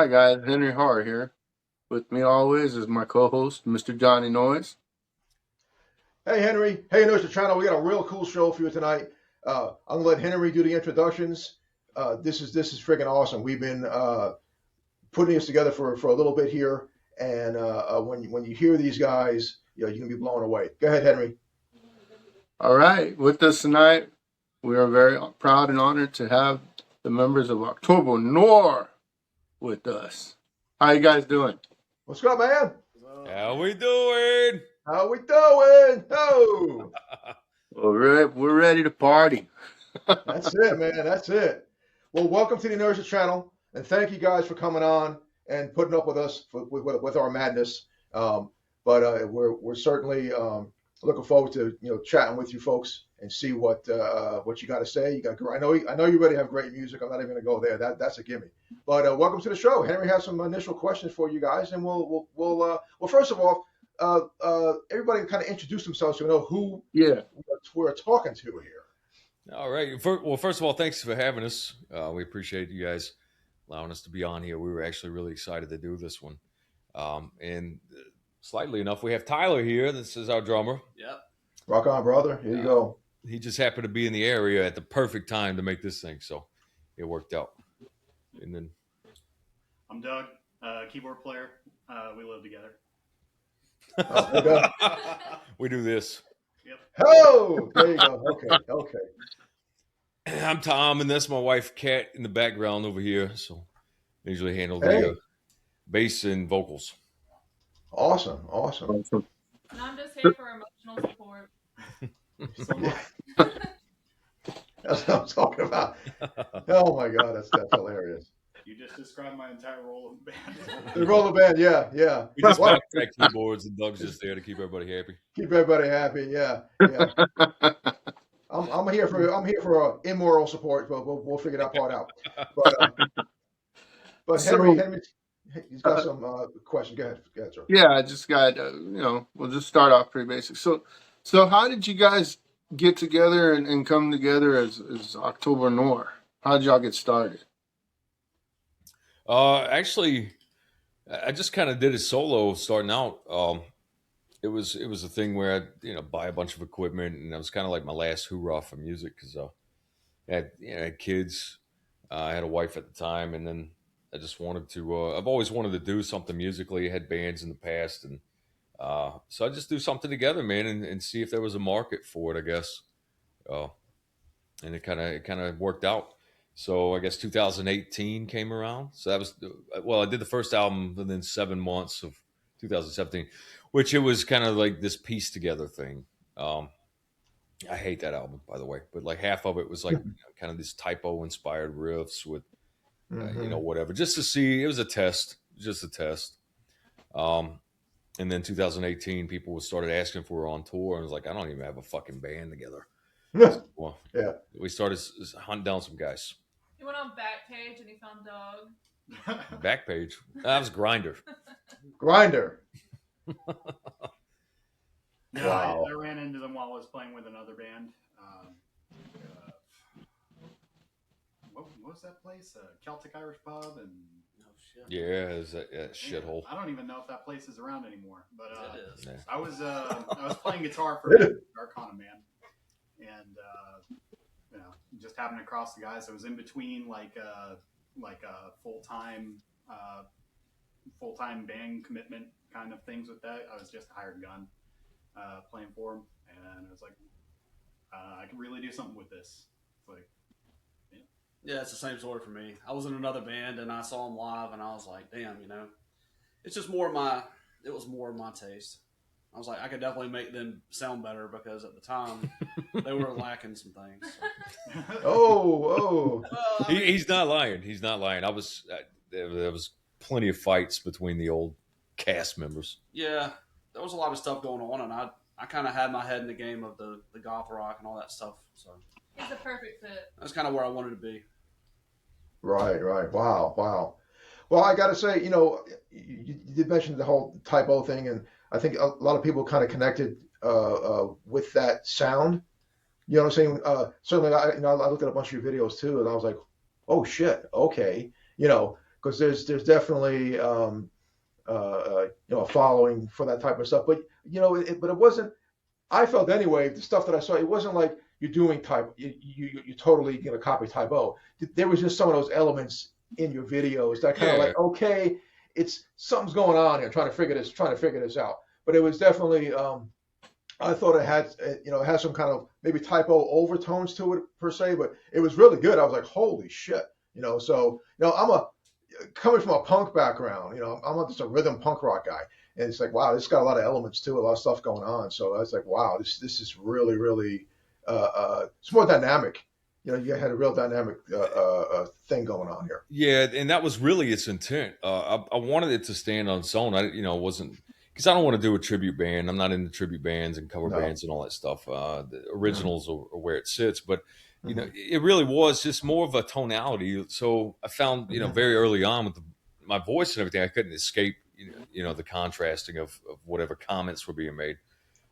right, guys. Henry Hart here. With me always is my co-host, Mr. Johnny Noise. Hey, Henry. Hey, Noir Channel. We got a real cool show for you tonight. I'm gonna let Henry do the introductions. This is friggin' awesome. We've been putting this together for a little bit here, and when you hear these guys, you're gonna be blown away. Go ahead, Henry. All right, with us tonight, we are very proud and honored to have the members of October Noir with us. How you guys doing? What's up, man? How we doing? How we doing? Oh, We're ready to party. that's it, man. That's it. Well, welcome to the Noir Channel, and thank you guys for coming on and putting up with us with our madness. But we're certainly looking forward to chatting with you folks and see what you got to say. I know you already have great music. I'm not even going to go there. That's a gimme. But welcome to the show. Henry has some initial questions for you guys, and well, first of all, everybody kind of introduce themselves so we know who we're talking to here. All right. First of all, thanks for having us. We appreciate you guys allowing us to be on here. We were actually really excited to do this one. And slightly enough, we have Tyler here. This is our drummer. Yep. Rock on, brother. Here you go. He just happened to be in the area at the perfect time to make this thing, so it worked out. And then I'm Doug, keyboard player. We live together. We do this. Yep. Oh, there you go. Okay. I'm Tom, and that's my wife, Kat, in the background over here. So I usually handle Hey. the bass and vocals. Awesome. And I'm just here for emotional support. That's what I'm talking about. Oh my God, that's hilarious. You just described my entire role of the band. The roller band, yeah. We just got keyboards, and Doug's just there to keep everybody happy. Keep everybody happy, yeah. I'm here for immoral support, but we'll figure that part out. But Henry, he's got some questions. Go ahead, sir. Yeah, I just got we'll just start off pretty basic. So how did you guys get together and come together as October Noir? How did y'all get started? Actually, I just kind of did it solo starting out. It was a thing where I buy a bunch of equipment, and that was kind of like my last hoorah for music because I had kids, I had a wife at the time, and then I just wanted to. I've always wanted to do something musically. I had bands in the past, and so I just do something together, man, and see if there was a market for it. I guess, and it kind of worked out. So I guess 2018 came around. So that was I did the first album within 7 months of 2017, which it was kind of like this piece together thing. I hate that album, by the way, but like half of it was like kind of these typo inspired riffs with whatever, just to see. It was a test, just a test. And then 2018, people started asking if we were on tour, and I was like, I don't even have a fucking band together. Well, yeah, we started hunting down some guys. He went on Backpage and he found Doug. Backpage. That was Grinder. Yeah, Wow. I ran into them while I was playing with another band. What was that place? Celtic Irish Pub and Yeah, it's that shithole. I don't even know if that place is around anymore. But It is. Yeah. I was playing guitar for Arcana Man, and just happened across the guys. I was in between like a full time band commitment kind of things with that. I was just a hired gun playing for him, and I was like, I can really do something with this. It's like, Yeah, it's the same story for me. I was in another band and I saw them live and I was like, damn, it's just more of my taste. I was like, I could definitely make them sound better because at the time they were lacking some things. So. Oh. Well, He's not lying. He's not lying. There was plenty of fights between the old cast members. Yeah, there was a lot of stuff going on, and I kind of had my head in the game of the goth rock and all that stuff. So He's a perfect fit. that's kind of where I wanted to be. Right. Wow. Well, I got to say, you did mention the whole typo thing, and I think a lot of people kind of connected with that sound. You know what I'm saying? Certainly, I looked at a bunch of your videos too, and I was like, oh shit, okay. because there's definitely a following for that type of stuff. But but it wasn't. I felt anyway, the stuff that I saw, it wasn't like you're doing type, you totally copy typo. There was just some of those elements in your videos that kind of Yeah, like, okay, it's something's going on here, trying to figure this out. But it was definitely, I thought it had, it had some kind of maybe typo overtones to it per se, but it was really good. I was like, holy shit, So I'm coming from a punk background, I'm just a rhythm punk rock guy. And it's like, wow, this got a lot of elements to it, a lot of stuff going on. So I was like, wow, this is really, really, it's more dynamic. You had a real dynamic thing going on here. yeah, and that was really its intent. I wanted it to stand on its own. Wasn't because I don't want to do a tribute band. I'm not into tribute bands and cover No. bands and all that stuff. The originals are where it sits, but it really was just more of a tonality. So I found, very early on with my voice and everything, I couldn't escape, the contrasting of whatever comments were being made.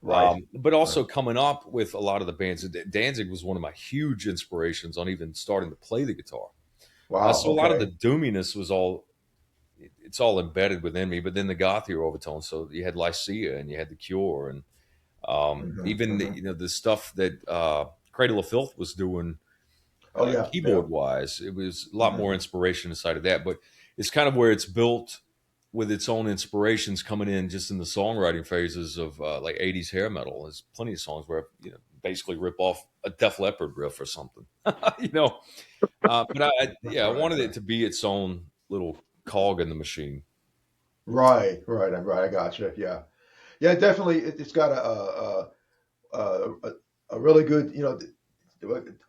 Right. But also coming up with a lot of the bands. Danzig was one of my huge inspirations on even starting to play the guitar. Wow. So a lot of the Okay. doominess was it's all embedded within me, but then the gothier overtones. So you had Lycia and you had The Cure, and even the stuff that Cradle of Filth was doing Oh yeah. Yeah. keyboard wise. It was a lot more inspiration inside of that, but it's kind of where it's built with its own inspirations coming in just in the songwriting phases of like 80s hair metal. There's plenty of songs where basically rip off a Def Leppard riff or something, but I wanted it to be its own little cog in the machine. Right. I got you. Yeah. Yeah. Definitely. It's got a really good,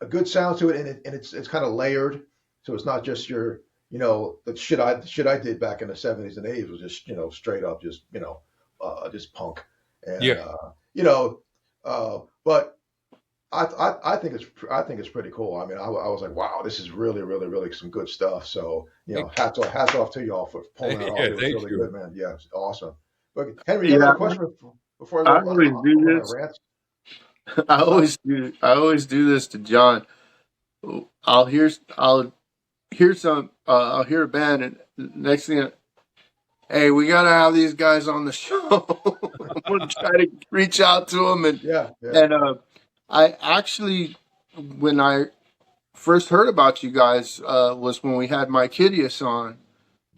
a good sound to it, and it's kind of layered, so it's not just your, the shit I did back in the '70s and '80s was just, straight up just punk, and Yeah. but I think it's pretty cool. I mean, I was like, wow, this is really, really, really some good stuff. So, hats off to y'all for pulling that off. Yeah, It was thank really you. good, man. Yeah, it's awesome. But Henry, you have Yeah, another question before I I go always do on my this. rant? I Huh? always do this to John. I'll hear I'll hear a band, and next thing, hey, we gotta have these guys on the show. I'm gonna try to reach out to them, Yeah, yeah, and I actually, when I first heard about you guys, was when we had Mike Hideous on,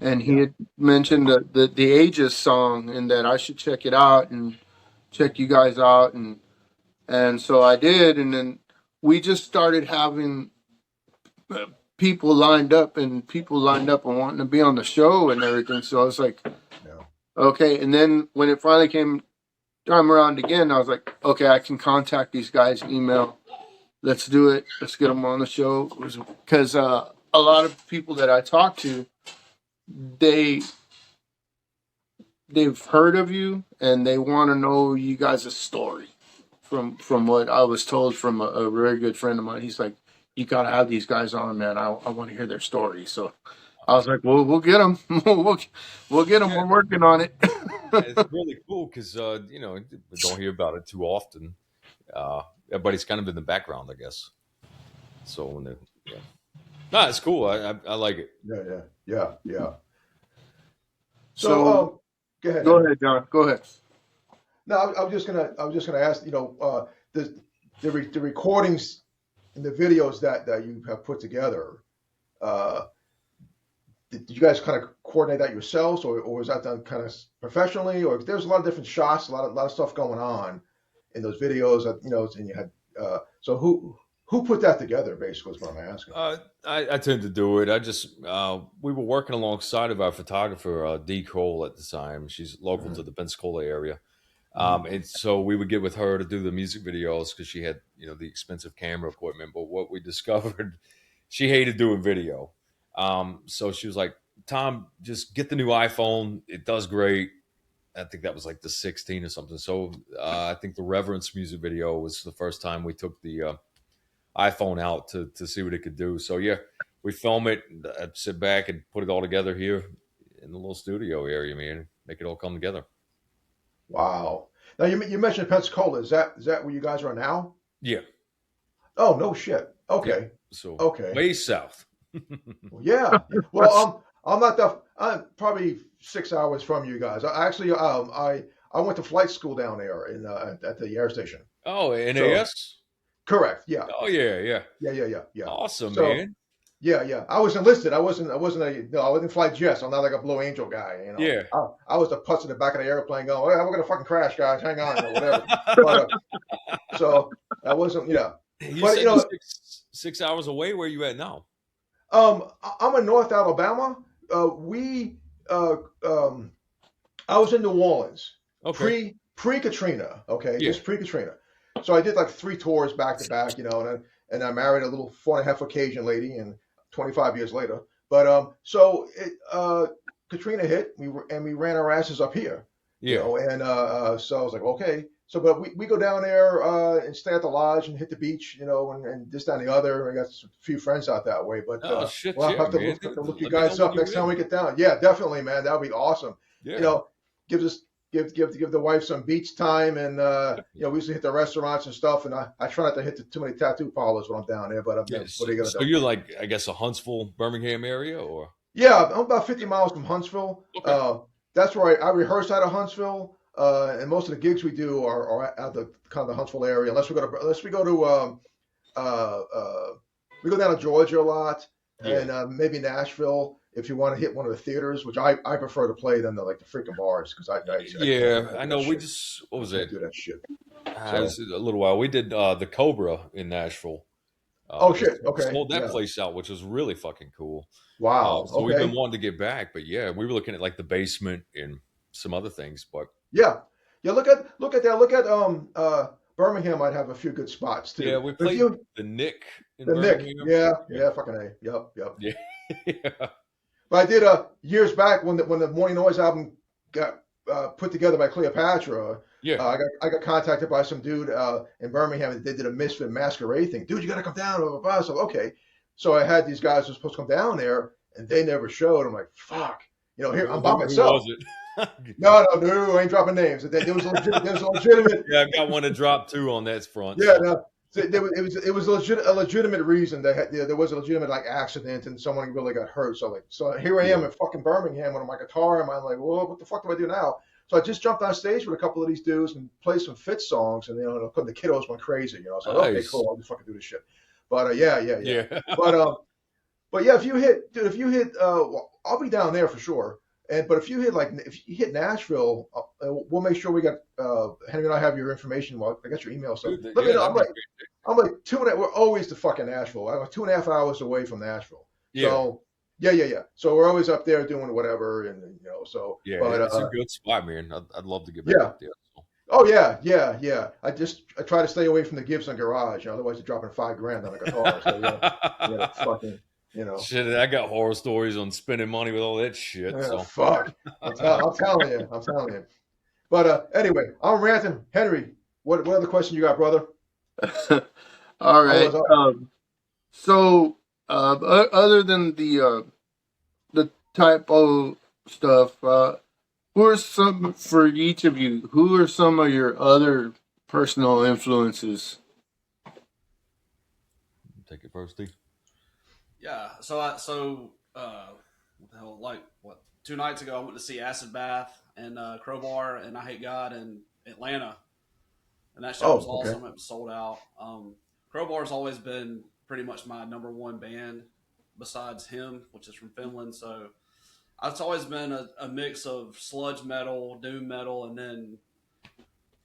and he yeah. had mentioned the Aegis song, and that I should check it out and check you guys out, and so I did, and then we just started having uh, people lined up and wanting to be on the show and everything. So I was like, Yeah. okay. And then when it finally came time around again, I was like, okay, I can contact these guys, email. Let's do it. Let's get them on the show. Because a lot of people that I talk to, they they've heard of you and they want to know you guys' story. From what I was told from a very good friend of mine, he's like, you gotta have these guys on, man. I want to hear their story. So I was like, well, we'll get them. we'll get them. Yeah, We're working on it. it's really cool because we don't hear about it too often. Everybody's kind of in the background, I guess. So when they, yeah, no, it's cool. I like it. Yeah. So, So go ahead, go Henry. ahead, John. Go ahead. No, I was just gonna ask, the recordings and the videos that you have put together. Uh, did you guys kind of coordinate that yourselves, or was that done kind of professionally? Or there's a lot of different shots, a lot of stuff going on in those videos, and you had. So who put that together? Basically, is what I'm asking. I tend to do it. I just we were working alongside of our photographer Dee Kroll at the time. She's local to the Pensacola area. And so we would get with her to do the music videos because she had, the expensive camera equipment. But what we discovered, she hated doing video. So she was like, Tom, just get the new iPhone. It does great. I think that was like the 16 or something. So I think the Reverence music video was the first time we took the iPhone out to see what it could do. So yeah, we film it, I'd sit back and put it all together here in the little studio area, man, make it all come together. Wow. Now you mentioned Pensacola. Is that where you guys are now? Yeah. Oh, no shit. Yeah. Okay. So Okay. way south. Yeah. Well, I'm not that. I'm probably 6 hours from you guys. I went to flight school down there in at the air station. Oh, So NAS. correct. Yeah. Oh yeah, yeah. Yeah. Awesome, So man. yeah. I was enlisted. I wasn't flight jets. I'm not like a Blue Angel guy. Yeah. I was the putz in the back of the airplane going, hey, we're gonna fucking crash, guys. Hang on, or whatever. But so I wasn't. Yeah. You But said you're 6 hours away. Where you at now? I'm in North Alabama. We I was in New Orleans Okay. pre Katrina. Okay, Yeah. just pre Katrina. So I did like 3 tours back to back, and I married a little 4.5 Caucasian lady, and 25 years later. But Katrina hit, we ran our asses up here, Yeah. and so I was like, okay. So, but we go down there and stay at the lodge and hit the beach, and this, that, and the other. We got a few friends out that way, but Oh shit, we'll yeah, have to man. look you Let me know guys when up you're next time in. we get down. Yeah, definitely, man. That would be awesome. Yeah. Gives us give the wife some beach time, and we used to hit the restaurants and stuff. And I try not to hit too many tattoo parlors when I'm down there, but Yeah. what are you gonna So do? you're like, I guess, a Huntsville, Birmingham area, or Yeah, I'm about 50 miles from Huntsville. okay. That's where I rehearse out of Huntsville, and most of the gigs we do are at the kind of the Huntsville area. Unless we go down to Georgia a lot, Yeah. and maybe Nashville if you want to hit one of the theaters, which I prefer to play than the freaking bars because Yeah, can't I do know. that We shit. just what was Can't it? do that shit. It So was a little while. We did the Cobra in Nashville. oh They shit, okay, sold that yeah, place out, which was really fucking cool. wow, So we've been okay, wanting to get back, but yeah, we were looking at like the basement and some other things. But yeah, yeah. Look at that. Look at Birmingham might have a few good spots yeah, too. we But if played you the Nick in the Nick, Birmingham. Yeah, yeah, fucking a, yep. yeah, yeah, But I did years back when the Morning Noise album got put together by Cleopatra. yeah. I got contacted by some dude in Birmingham, and they did a Misfit Masquerade thing. Dude, you got to come down. Blah, blah, blah. So okay, so I had these guys who were supposed to come down there, and they never showed. I'm like, fuck, here I'm by Who was myself. it? No, I ain't dropping names. There was a legitimate. Yeah, I got one to drop two on that front. Yeah, So. no. So it was a legitimate reason that there was a legitimate like accident and someone really got hurt. So here I am Yeah, in fucking Birmingham with my guitar, and I'm like, well, what the fuck do I do now? So I just jumped on stage with a couple of these dudes and played some Fitz songs, and the kiddos went crazy. So okay, nice. cool, I'll just fucking do this shit. But yeah. Yeah, But yeah, if you hit, dude, well, I'll be down there for sure. But if you hit Nashville, we'll make sure we got Henry and I have your information. Well, I got your email, so dude, let me yeah, know. that'd be great. I'm like we're always to fucking Nashville. I'm 2.5 hours away from Nashville. Yeah, So yeah. So we're always up there doing whatever, and so. yeah, But it's a good spot, man. I'd love to get back yeah. up there. So. Oh yeah. I try to stay away from the Gibson garage. Otherwise you're dropping $5,000 on a guitar. So fucking. Shit, I got horror stories on spending money with all that shit. Yeah, So fuck. I'm telling you. But anyway, I'm ranting. Henry, what other question you got, brother? All right. Otherwise, So, other than the typo stuff, who are some for each of you? Who are some of your other personal influences? take it first, Steve. Yeah. What the hell, like what? 2 nights ago, I went to see Acid Bath and Crowbar and I Hate God in Atlanta, and that show was okay. awesome. It was sold out. Crowbar's always been pretty much my number one band besides him, which is from Finland. So it's always been a mix of sludge metal, doom metal, and then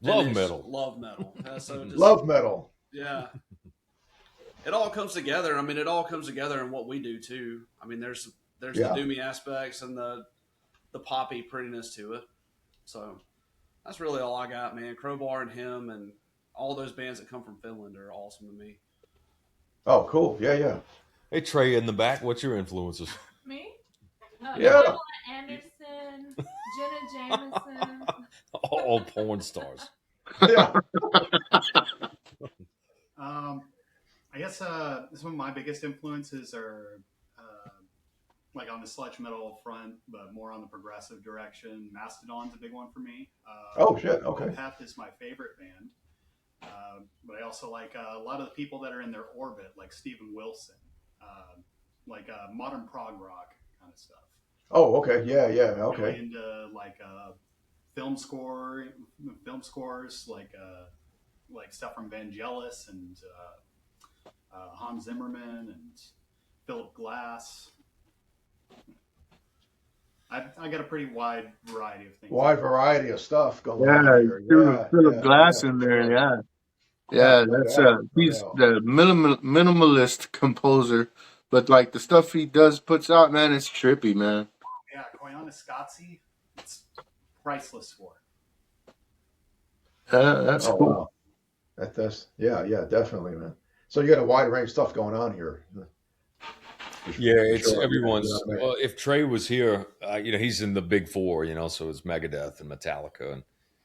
Love metal. Love metal. So just, Love metal. yeah. It all comes together. I mean, it all comes together in what we do too. I mean, there's the doomy aspects and the poppy prettiness to it. So that's really all I got, man. Crowbar and him and all those bands that come from Finland are awesome to me. Oh, cool. Yeah. Hey Trey in the back, what's your influences? Me? Yeah. Pamela Anderson, Jenna Jameson. All porn stars. Yeah. I guess some of my biggest influences are like on the sludge metal front, but more on the progressive direction. Mastodon's a big one for me. Oh shit. Okay. Opeth is my favorite band, but I also like a lot of the people that are in their orbit, like Steven Wilson, like modern prog rock kind of stuff. Oh, okay. Yeah, yeah. Really Okay. into like film scores, like stuff from Vangelis and Hans Zimmerman and Philip Glass. I got a pretty wide variety of things I Wide like. variety of stuff going on Yeah, here. Philip Yeah, Philip yeah, Glass yeah, in for there. sure. Yeah, Yeah, yeah. no That's doubt, no he's doubt. the minimalist composer, but like the stuff he does puts out, man, it's trippy, man. Yeah, Koyaanisqatsi, it's priceless for Yeah, that's Oh cool. wow. That's yeah, yeah, definitely, man. So you got a wide range of stuff going on here, Yeah, for it's sure. Yeah, you know everyone's. what I mean? Well, if Trey was here, he's in the big four, so it's Megadeth and Metallica and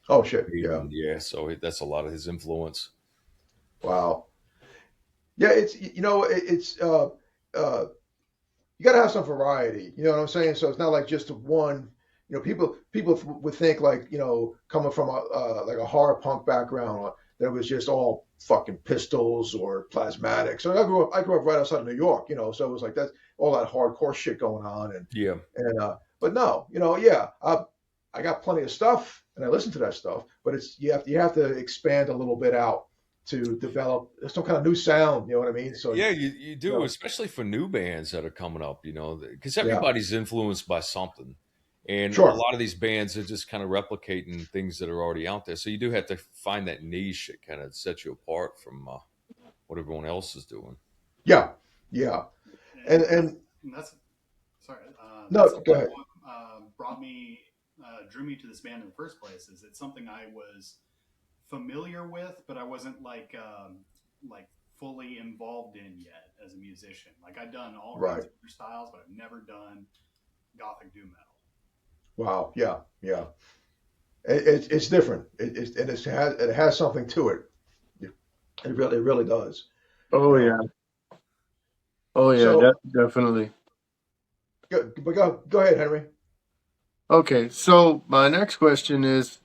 Oh shit. Yeah. Maiden. Yeah, so that's a lot of his influence. Wow. Yeah, it's it's uh you got to have some variety. You know what I'm saying? So it's not like just one. People would think like coming from a like a horror punk background that it was just all fucking pistols or plasmatics. So I grew up right outside of New York. So it was like that all that hardcore shit going on Yeah, but no, yeah, I got plenty of stuff and I listen to that stuff, but it's you have to expand a little bit out to develop some kind of new sound. You know what I mean? So yeah, you you do, know, especially for new bands that are coming up. Because yeah, everybody's influenced by something, and a sure. lot of these bands are just kind of replicating things that are already out there. So you do have to find that niche that kind of sets you apart from what everyone else is doing. Yeah, yeah, and and and that's sorry, that's no, go what ahead. brought me drew me to this band in the first place. Is it's something I was familiar with, but I wasn't like fully involved in yet as a musician. Like I've done all kinds Right. of other styles, but I've never done gothic doom metal. Wow. Yeah, yeah. It's different. It has something to it. It really does. Oh yeah, Um, oh yeah, so definitely. go ahead, Henry. Okay, so my next question is: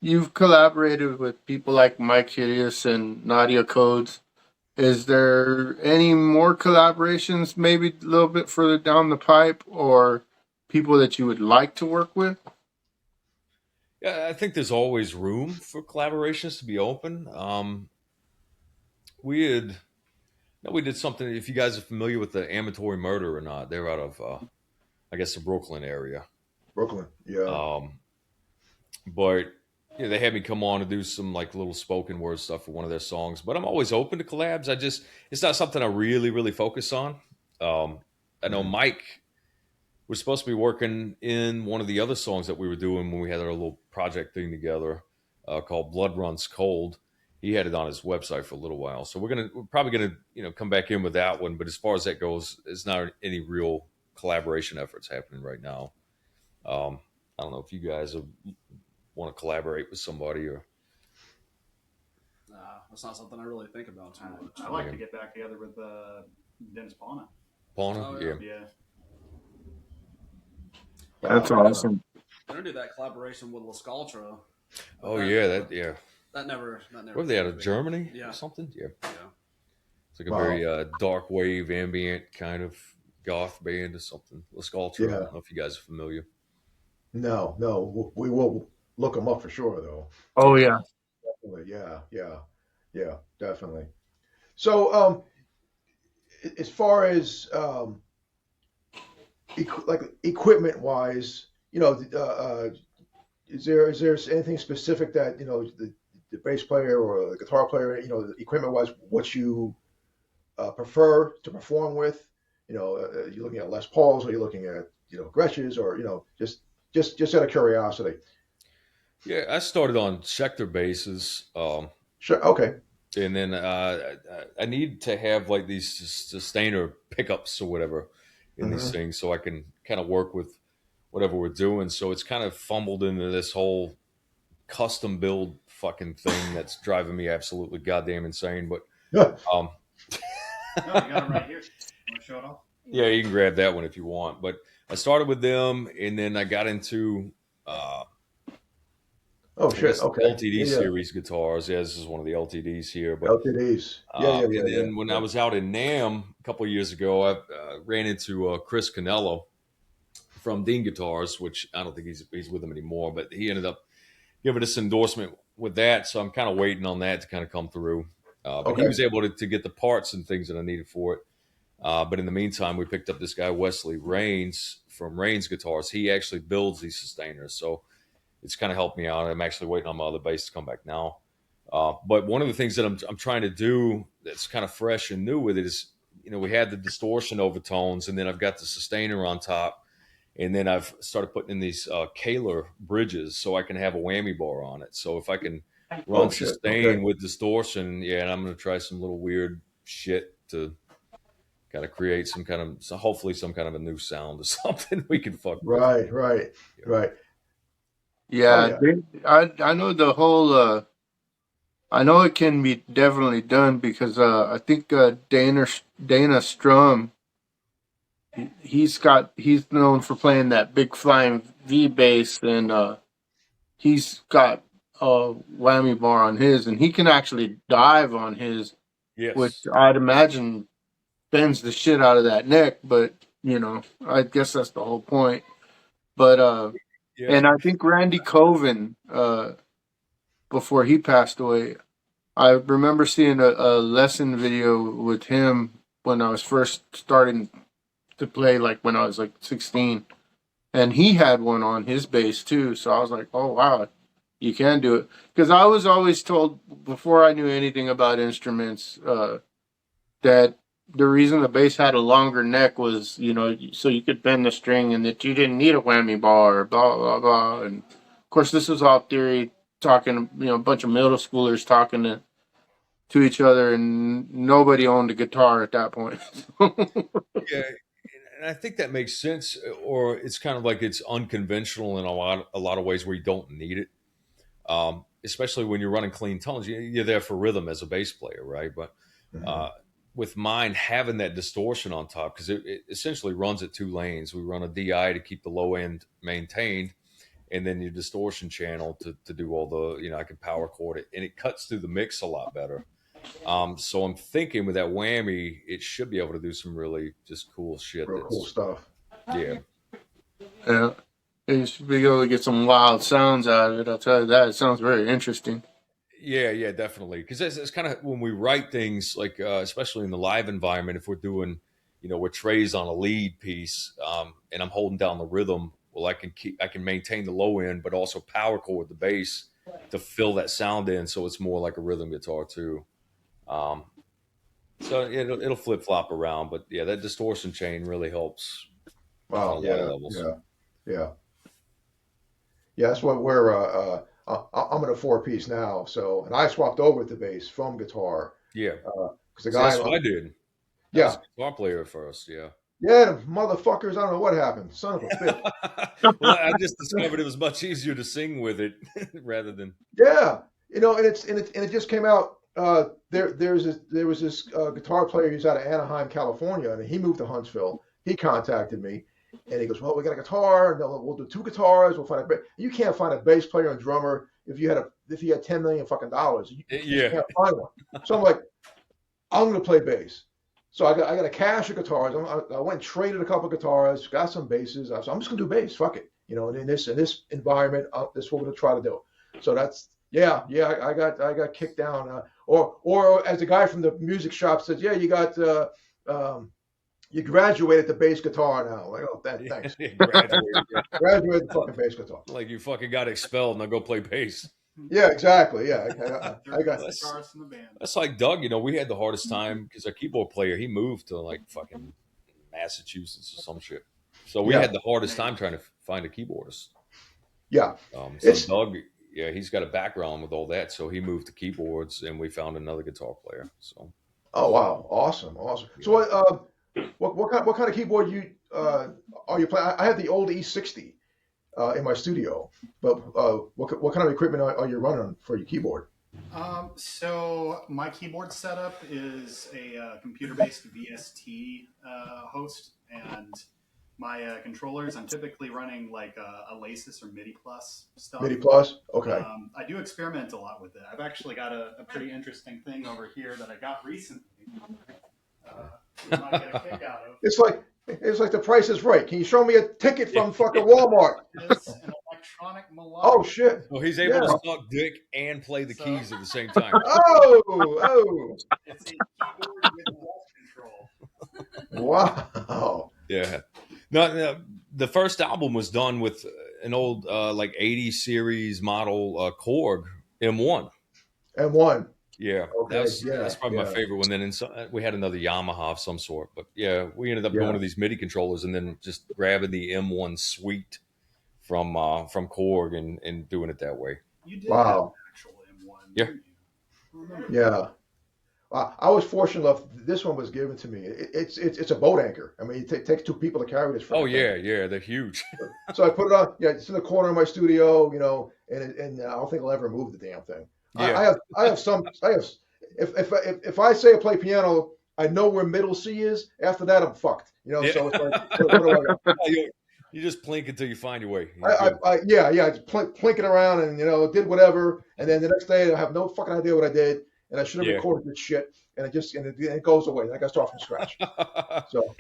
you've collaborated with people like Mike Hideous and Nadia Codes. Is there any more collaborations, maybe a little bit further down the pipe, or people that you would like to work with? Yeah, I think there's always room for collaborations to be open. We had no, we did something. If you guys are familiar with the Amatory Murder or not, they're out of I guess the Brooklyn area. Brooklyn. Yeah. Um, but they had me come on to do some like little spoken word stuff for one of their songs. But I'm always open to collabs. It's not something I really focus on. Um, I know Mhm. Mike was supposed to be working in one of the other songs that we were doing when we had our little project thing together called "Blood Runs Cold." He had it on his website for a little while, so we're probably gonna come back in with that one. But as far as that goes, there's not any real collaboration efforts happening right now. I don't know if you guys want to collaborate with somebody or That's not something I really think about too much. I like yeah. to get back together with Dennis Pana. Pauna. Oh Yeah, yeah, Yeah, That's Wow. we're gonna Yeah. awesome. we're gonna do that collaboration with La Sculptra, but oh that yeah, but yeah. that never Where are they out came to of be. Germany or Yeah, something? Yeah, yeah. it's like a Wow. very dark wave, ambient kind of goth band or something. La Sculptra. I Yeah. don't know if you guys are familiar. No, no. We will look them up for sure, though. Oh Yeah. yeah. Definitely. Yeah. Yeah. Yeah. Definitely. So, as far as like equipment wise, is there anything specific that the bass player or the guitar player, equipment wise, what you prefer to perform with? You're looking at Les Pauls, or you're looking at Gretsch's, or just out of curiosity. Yeah, I started on sector bases, Sure. Okay. and then I need to have like these sustainer pickups or whatever in these Hmm. things, so I can kind of work with whatever we're doing. So it's kind of fumbled into this whole custom build fucking thing that's driving me absolutely goddamn insane. But um, no, you got it right here. Want to show it off? yeah, you can grab that one if you want. But I started with them, and then I got into Oh I shit. guess Okay. LTD Yeah. Yeah. series guitars. Yeah, this is one of the LTDs here. But LTDs. Yeah. Yeah. Yeah. and Yeah. then when I Yeah. was out in Nam a couple of years ago, I ran into Chris Canello from Dean Guitars, which I don't think he's with them anymore, but he ended up giving us endorsement with that. So I'm kind of waiting on that to kind of come through. But he Okay. was able to get the parts and things that I needed for it. But in the meantime, we picked up this guy, Wesley Rains from Rains Guitars. He actually builds these sustainers. So it's kind of helped me out. I'm actually waiting on my other bass to come back now. But one of the things that I'm trying to do that's kind of fresh and new with it is, we had the distortion overtones, and then I've got the sustainer on top, and then I've started putting in these Kaler bridges so I can have a whammy bar on it. So if I can run Oh shit. sustain Okay. with distortion, yeah, and I'm going to try some little weird shit to kind of create so hopefully some kind of a new sound or something we can fuck with. Right. Right. Yeah. Right. Oh Yeah, yeah. I know the whole. I know it can be definitely done because I think Dana Strum, he's known for playing that big flying V bass, and he's got a whammy bar on his, and he can actually dive on his, which Yes. I'd imagine bends the shit out of that neck. But I guess that's the whole point. But Yeah. and I think Randy Coven, before he passed away, I remember seeing a lesson video with him when I was first starting to play, like when I was like 16, and he had one on his bass too. So I was like, oh wow, you can do it. Because I was always told before I knew anything about instruments, that the reason the bass had a longer neck was, so you could bend the string, and that you didn't need a whammy bar, or blah blah blah. And of course, this was all theory, talking, a bunch of middle schoolers talking to each other, and nobody owned a guitar at that point. Yeah, and I think that makes sense. Or it's kind of like it's unconventional in a lot of ways where you don't need it. Especially when you're running clean tones, you're there for rhythm as a bass player, right? But Mhm. uh, with mine having that distortion on top, because it essentially runs at two lanes. We run a DI to keep the low end maintained, and then your distortion channel to do all the, I can power chord it, and it cuts through the mix a lot better. So I'm thinking with that whammy, it should be able to do some really just cool shit. Real cool That's stuff. yeah, Yeah, you should be able to get some wild sounds out of it. I'll tell you that. It sounds very interesting. yeah, definitely. Because it's kind of when we write things like, especially in the live environment, if we're doing, where Trey's on a lead piece, and I'm holding down the rhythm, well, I can maintain the low end, but also power chord the bass to fill that sound in, so it's more like a rhythm guitar too. Um, so it'll flip flop around, but yeah, that distortion chain really helps on a Wow. lot of Yeah. levels. Yeah. Yeah. Yeah. That's what we're. I'm in a four piece now. So, and I swapped over to bass from guitar Yeah, because the see, guy. that's what I did. I was Yeah. a guitar player at first. Yeah. Yeah. The motherfuckers. I don't know what happened. Son of a bitch. Well, I just discovered it was much easier to sing with it rather than. Yeah, and it just came out. There was this guitar player who's out of Anaheim, California, and he moved to Huntsville. He contacted me, and he goes, "Well, we got a guitar, and we'll do two guitars. We'll find a you can't find a bass player and drummer if you had 10 million fucking dollars. You just Yeah, can't find one." So I'm like, I'm gonna play bass. So I got a cache of guitars. I went and traded a couple of guitars, got some basses. So I'm just gonna do bass. Fuck it, and in this environment, this is what we're gonna try to do. So that's yeah. I got kicked down, or as the guy from the music shop says, yeah, um, you graduated to bass guitar now. Like, oh, thanks. graduated. Yeah. Graduated to fucking bass guitar. Like you fucking got expelled. Now go play bass. Yeah, exactly. Yeah, I Third got. best guitarist in the band. That's like Doug. We had the hardest time because our keyboard player he moved to like fucking Massachusetts or some shit. So we Yeah, had the hardest time trying to find a keyboardist. yeah. So It's Doug, yeah, he's got a background with all that, so he moved to keyboards, and we found another guitar player. So Oh wow, awesome. So yeah, what kind of keyboard are you playing? I have the old E60 in my studio, but what kind of equipment are you running for your keyboard? So my keyboard setup is a computer-based VST host, and my controllers, I'm typically running like a Lasis or MIDI Plus stuff. MIDI Plus? Okay. I do experiment a lot with it. I've actually got a pretty interesting thing over here that I got recently. You might get a kick out of. It's like It's like The Price is Right. Can you show me a ticket from fucking Walmart? It's an electronic melodic. Oh shit! So he's able Yeah. to suck dick and play the So- keys at the same time. Oh, It's a keyboard with voice control. wow. Yeah. No, the first album was done with an old like 80 series model Korg M1. M1. Yeah, Okay, that's probably my yeah. favorite one. Then we had another Yamaha of some sort, but yeah, we ended up Yeah. going to these MIDI controllers and then just grabbing the M1 suite from Korg and doing it that way. You did Wow. have an actual M1. Yeah. didn't you? I remember. Yeah. I was fortunate enough. This one was given to me. It's a boat anchor. I mean, it takes two people to carry this. Oh freaking thing. yeah, they're huge. So I put it on. Yeah, it's in the corner of my studio. You know, and I don't think I'll ever move the damn thing. Yeah. I have some. I have. If I say I play piano, I know where middle C is. After that, I'm fucked. You know. Yeah. So it's like, what do I got? You just plink until you find your way. Yeah, just plinking around and did whatever, and then the next day I have no fucking idea what I did, and I should have Yeah. recorded this shit, and it goes away, and I got to start from scratch. So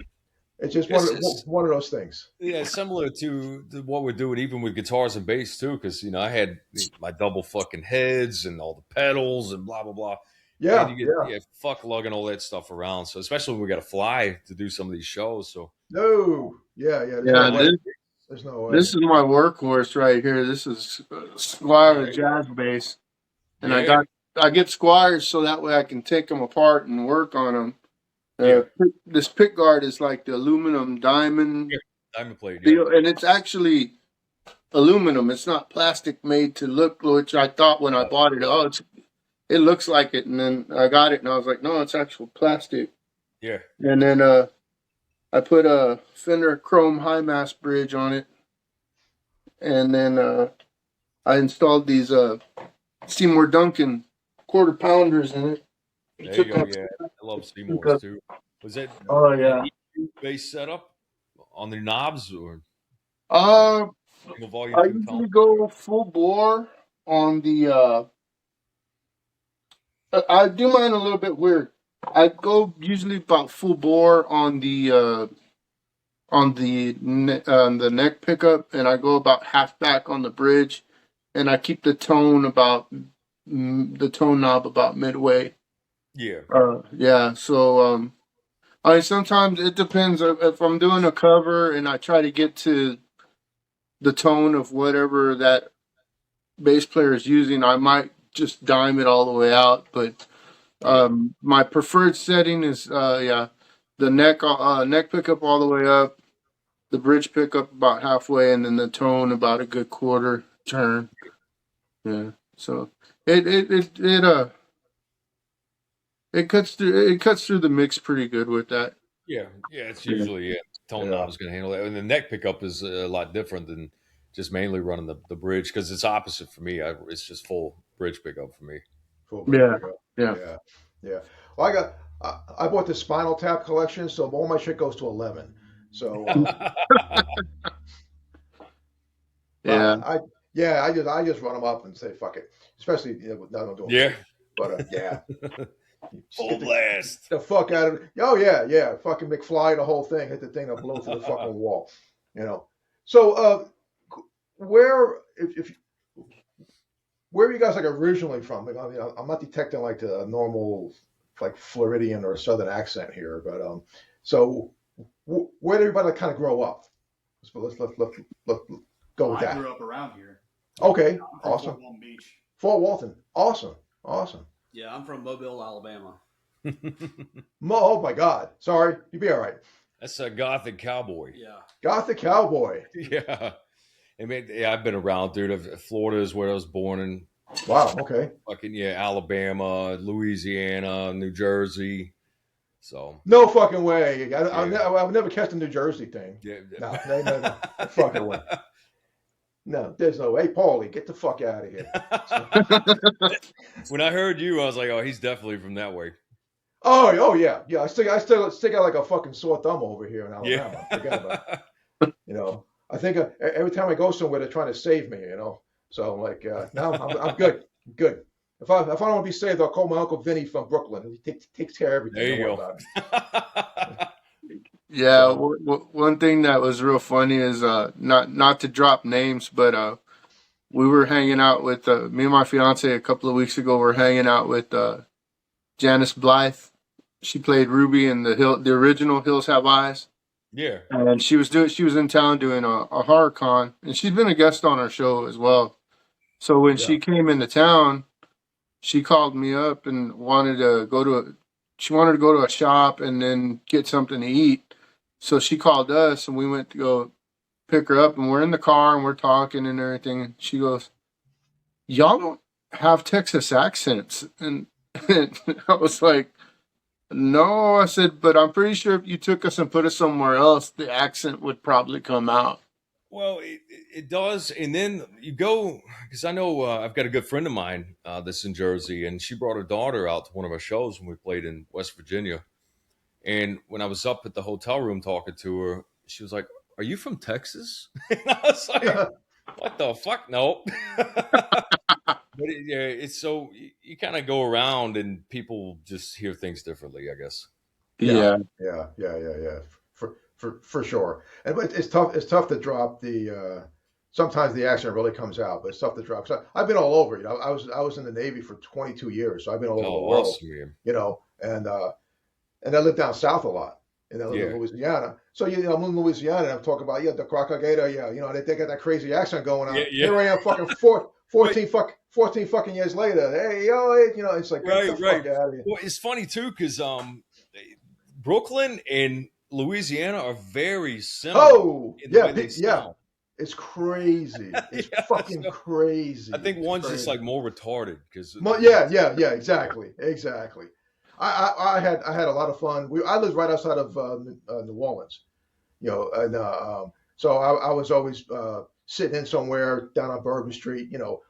it's just It's one of those things. Yeah, similar to what we're doing, even with guitars and bass too. Because I had my double fucking heads and all the pedals and blah blah blah. Yeah, And you get fuck lugging all that stuff around. So especially when we got to fly to do some of these shows. So no, yeah. There's no way. This is my workhorse right here. This is Squire jazz bass, and Yeah. I get Squires so that way I can take them apart and work on them. Yeah. This pick guard is like the aluminum diamond diamond plate. Yeah. deal, and it's actually aluminum. It's not plastic made to look, which I thought when I bought it. Oh, it looks like it, and then I got it, and I was like, no, it's actual plastic. Yeah. And then I put a Fender Chrome high mass bridge on it, and then I installed these Seymour Duncan quarter pounders in it. There you go. Yeah, I love Seymour's too. Was that Oh yeah. bass setup on the knobs or single volume? I 2 usually tone? go full bore on the. I do mine a little bit weird. I go usually about full bore on the neck pickup, and I go about half back on the bridge, and I keep the tone knob about midway. Yeah. Yeah. So I mean, sometimes it depends if I'm doing a cover and I try to get to the tone of whatever that bass player is using. I might just dime it all the way out, but my preferred setting is the neck pickup all the way up, the bridge pickup about halfway, and then the tone about a good quarter turn. Yeah, so it cuts through the mix pretty good with that. Yeah. It's usually tone knob is going to handle that, and the neck pickup is a lot different than just mainly running the bridge because it's opposite for me. It's just full bridge pickup for me. Full Yeah. pickup. Yeah. Well, I bought the Spinal Tap collection, so all my shit goes to 11. So Yeah. I just run them up and say fuck it, especially now I'm doing Yeah. But yeah, Full blast. the fuck out of it. Oh yeah, fucking McFly, the whole thing, hit the thing that blow through the fucking wall. So where are you guys like originally from? I mean, I'm not detecting like the normal like Floridian or Southern accent here, but so where did everybody kind of grow up? Let's go with I that. grew up around here. Okay, I'm from awesome. Fort Walton Beach. Fort Walton, awesome. Yeah, I'm from Mobile, Alabama. Oh my God, sorry, you'll be all right. That's a gothic cowboy. Yeah. Gothic cowboy. Yeah. I mean, I've been around, dude. Florida is where I was born, and Wow. Okay. fucking Alabama, Louisiana, New Jersey. So No fucking way. I Yeah. would never catch the New Jersey thing. yeah. No. Fucking way. No, there's no way. Hey, Paulie, get the fuck out of here. When I heard you, I was like, oh, he's definitely from that way. Oh yeah. I still got like a fucking sore thumb over here in Alabama. Yeah. Forget about it. I think every time I go somewhere, they're trying to save me. So I'm like, no, I'm good. Good. If I don't want to be saved, I'll call my Uncle Vinny from Brooklyn. He takes care of everything. There you Don't go. worry about it. Yeah, So one thing that was real funny is not to drop names, but we were hanging out with me and my fiance a couple of weeks ago. We're hanging out with Janice Blythe. She played Ruby in the original Hills Have Eyes, Yeah. and she was in town doing a horror con, and she's been a guest on our show as well. So when Yeah. she came into town, she called me up and she wanted to go to a shop and then get something to eat. So she called us and we went to go pick her up, and we're in the car and we're talking and everything. And she goes, "Y'all don't have Texas accents." And I was like, "No," I said, "but I'm pretty sure if you took us and put us somewhere else, the accent would probably come out." Well, it does, and then you go because I know I've got a good friend of mine that's in Jersey, and she brought her daughter out to one of our shows when we played in West Virginia. And when I was up at the hotel room talking to her, she was like, "Are you from Texas?" And I was like, "What the fuck? No." But yeah, it's so you kind of go around and people just hear things differently, I guess. Yeah, Yeah, yeah. For sure. And but it's tough. It's tough to drop the. Sometimes the accent really comes out, but it's tough to drop. So I've been all over. I was in the Navy for 22 years, so I've been all over the Oh, world. awesome, man. And I lived down south a lot. And I lived in Yeah, Louisiana. So I'm in Louisiana, and I'm talking about the Crocagator. Yeah, they got that crazy accent going on. yeah, yeah. Here I am, fucking Right, 14 fucking years later. Hey, yo, hey, it's like get the right. fuck out of here. Well, it's funny too because Brooklyn and Louisiana are very similar Oh, in the yeah, way they yeah. sound. It's crazy. It's Yeah, fucking so crazy. I think It's one's just crazy. like more retarded because Yeah. Exactly. I had a lot of fun. I lived right outside of New Orleans, and so I was always sitting in somewhere down on Bourbon Street,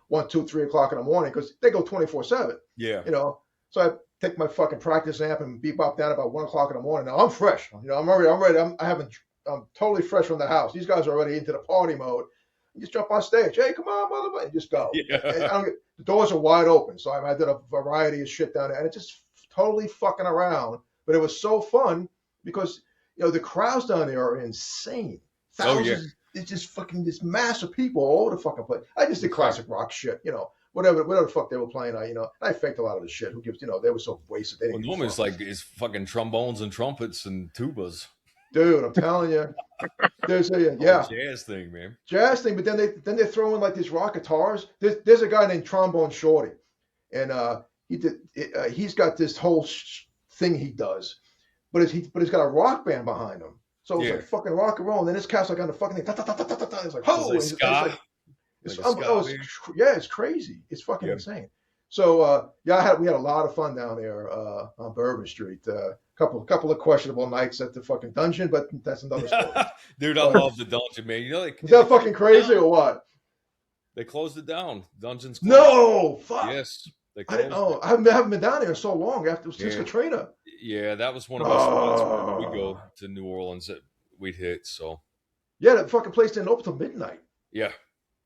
1, 2, 3 o'clock in the morning because they go 24/7, yeah, you know. So I take my fucking practice amp and bebop down about 1 o'clock in the morning. Now I'm fresh, I'm ready. I'm totally fresh from the house. These guys are already into the party mode. You just jump on stage. Hey, come on, motherfucker, and just go. And yeah. the doors are wide open, so I did a variety of shit down there, and it just totally fucking around. But it was so fun because the crowds down there are insane. Oh yeah, Thousands. It's just fucking this mass of people all over the fucking place. I just did right. classic rock shit, whatever the fuck they were playing. I faked a lot of the shit. Who gives? They were so wasted. They Well, didn't give a normally it's fuck. like it's fucking trombones and trumpets and tubas. Dude, I'm telling you, there's a Whole yeah. jazz thing, man. Jazz thing, but then they throw in like these rock guitars. There's a guy named Trombone Shorty, and he's got this whole thing he does, but he's got a rock band behind him. So it's Yeah, like fucking rock and roll, and then this cat's like on the fucking thing. Ta, ta, ta, ta, ta, ta, ta. It's like it's ho, like and it's ska, like like it's a ska band. yeah, it's crazy. It's fucking Yeah. insane. So yeah, we had a lot of fun down there on Bourbon Street. Couple of questionable nights at the fucking dungeon, but that's another story. Dude, I But love the dungeon, man. You know is that fucking crazy or what? they closed it down. Dungeon's closed. No, fuck. Yes, they I didn't closed know. it. I haven't been down there in so long since Yeah, Katrina. yeah. That was one of our spots where we Oh, go to New Orleans that we'd hit. So yeah, that fucking place didn't open till midnight. yeah,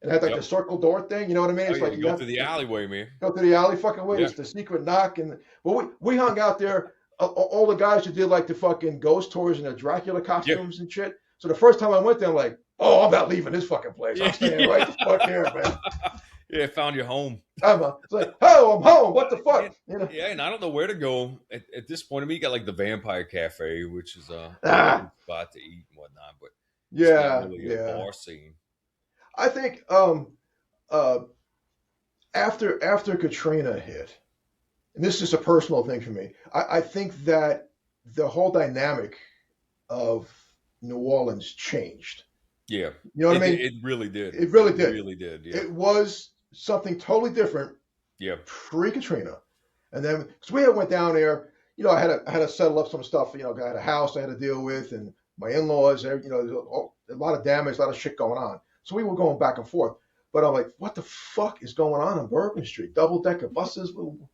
And it had like yep. the circle door thing. You know what I mean? Oh It's yeah, like you you go have through the alleyway, man. go to the alley fucking way. Yeah, It's the secret knock. And well, we hung out there. All the guys who did like the fucking ghost tours and the Dracula yeah, costumes and shit. So the first time I went there, I'm like, oh, I'm not leaving this fucking place. I'm yeah, staying right the fuck here, man. yeah. Found your home. It's like, oh, I'm home. What the And, fuck? yeah, and I don't know where to go at this point. I mean, you got like the Vampire Cafe, which is a Ah, good spot to eat and whatnot, but it's not yeah, really a yeah. bar scene. I think uh, after Katrina hit, and this is a personal thing for me, I think that the whole dynamic of New Orleans changed. Yeah, You know what I mean? it really did. It really It did. really did. Yeah, It was something totally different yeah, pre-Katrina, and then because we had went down there, I had to settle up some stuff. I had a house I had to deal with, and my in-laws. There's a lot of damage, a lot of shit going on. So we were going back and forth. But I'm like, what the fuck is going on Bourbon Street? Double decker buses?